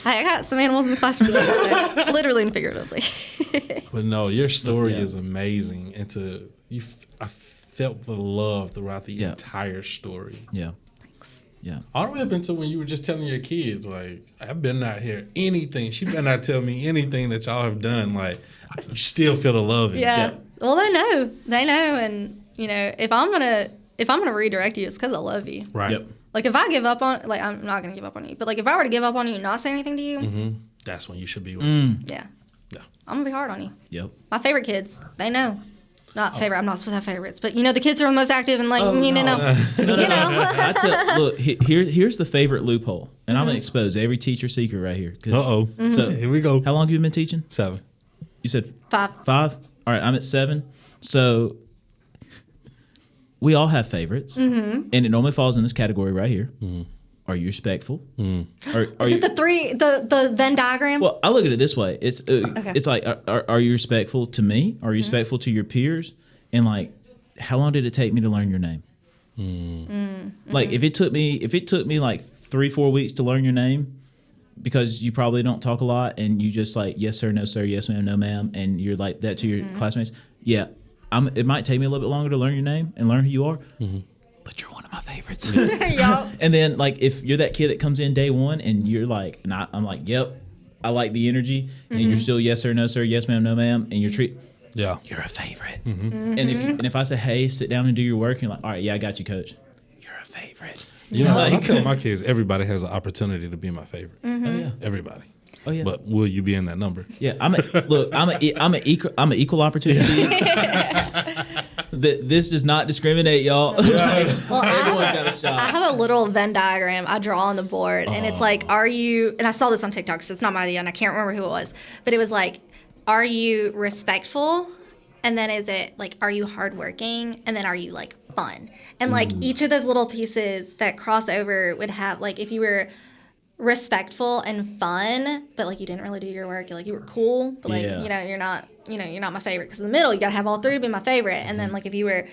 I got some animals in the classroom, too, literally and figuratively. But no, your story Yeah. is amazing, and I felt the love throughout the Yeah. entire story. Yeah. Thanks. Yeah. All the way up until when you were just telling your kids, like, I've been not hear anything. She better not tell me anything that y'all have done. Like, you still feel the love in it. Yeah. Well, they know. And if I'm gonna redirect you, it's because I love you. Right. Yep. Like, if I give up on, like, I'm not gonna give up on you, but like, if I were to give up on you and not say anything to you, That's when you should be with yeah, Yeah. I'm gonna be hard on you. Yep. My favorite kids, they know. Not favorite. I'm not supposed to have favorites, but the kids who are most active and like No. know. Look, here's the favorite loophole, and I'm gonna expose every teacher secret right here. 'Cause- Uh-oh. So, Here we go. how long have you been teaching? 7. You said 5. 5. All right, I'm at 7. So we all have favorites, and it normally falls in this category right here. Are you respectful? Are you? The Venn diagram. Well, I look at it this way. It's like, are you respectful to me? Are you respectful to your peers? And like, how long did it take me to learn your name? Like if it took me like 3-4 weeks to learn your name, because you probably don't talk a lot and you just like yes sir, no sir, yes ma'am, no ma'am, and you're like that to your classmates. Yeah, it might take me a little bit longer to learn your name and learn who you are, but you're one of my favorites. Yup. And then like if you're that kid that comes in day one and you're like, and I'm like, yep, I like the energy, and you're still yes sir, no sir, yes ma'am, no ma'am, and you're a favorite. And if I say, hey, sit down and do your work, and you're like, all right, yeah, I got you, coach. You're a favorite. You know, I tell my kids, everybody has an opportunity to be my favorite. Oh yeah, Everybody. Oh yeah. But will you be in that number? Yeah, I'm an equal opportunity. This does not discriminate, y'all. Well, Everyone's got a I shot. have a little Venn diagram I draw on the board, and it's like, are you, and I saw this on TikTok, so it's not my idea, and I can't remember who it was, but it was like, are you respectful? And then is it like, are you hardworking? And then are you like fun? And like each of those little pieces that cross over would have, like, if you were respectful and fun, but like you didn't really do your work, you were cool, but like, you're not my favorite. Because in the middle, you got to have all three to be my favorite. And then like if you were,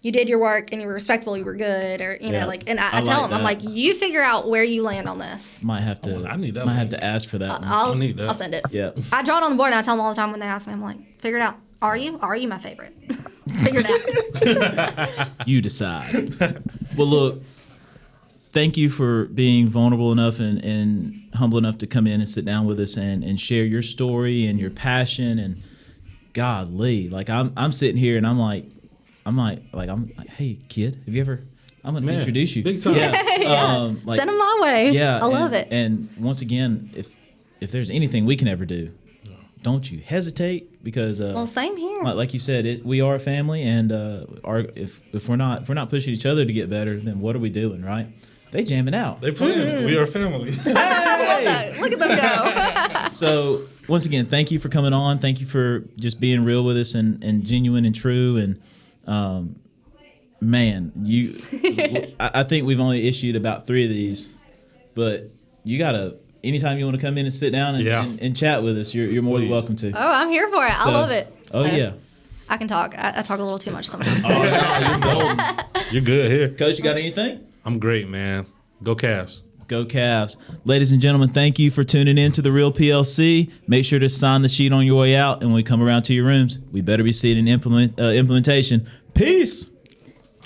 you did your work and you were respectful, you were good, or you know, like, and I tell them, I'm like, you figure out where you land on this. Might have to. I need that. Might have to ask for that. One. I'll need that. I'll send it. Yeah. I draw it on the board and I tell them all the time when they ask me, I'm like, figure it out. Are you my favorite? Figure it out. You decide. Well, look. Thank you for being vulnerable enough and humble enough to come in and sit down with us and share your story and your passion. And godly, like I'm sitting here and I'm like, hey kid, have you ever? I'm gonna introduce you. Big time. Yeah. Like, Send them my way. Yeah, I love it. And once again, if there's anything we can ever do, don't you hesitate, because well, same here. Like you said, we are a family, and if we're not pushing each other to get better, then what are we doing, right? They jamming out. They playing. We are a family. I love that. Look at them go. So once again, thank you for coming on. Thank you for just being real with us and genuine and true. And man, I think we've only issued about 3 of these, but you gotta. Anytime you want to come in and sit down and chat with us, you're more than welcome to. Oh, I'm here for it. I love it. Oh, yeah. I can talk. I talk a little too much sometimes. Oh, no, you're golden. You're good here. Coach, you got anything? I'm great, man. Go Cavs. Go Cavs. Ladies and gentlemen, thank you for tuning in to The Real PLC. Make sure to sign the sheet on your way out, and when we come around to your rooms, we better be seeing an implementation. Peace.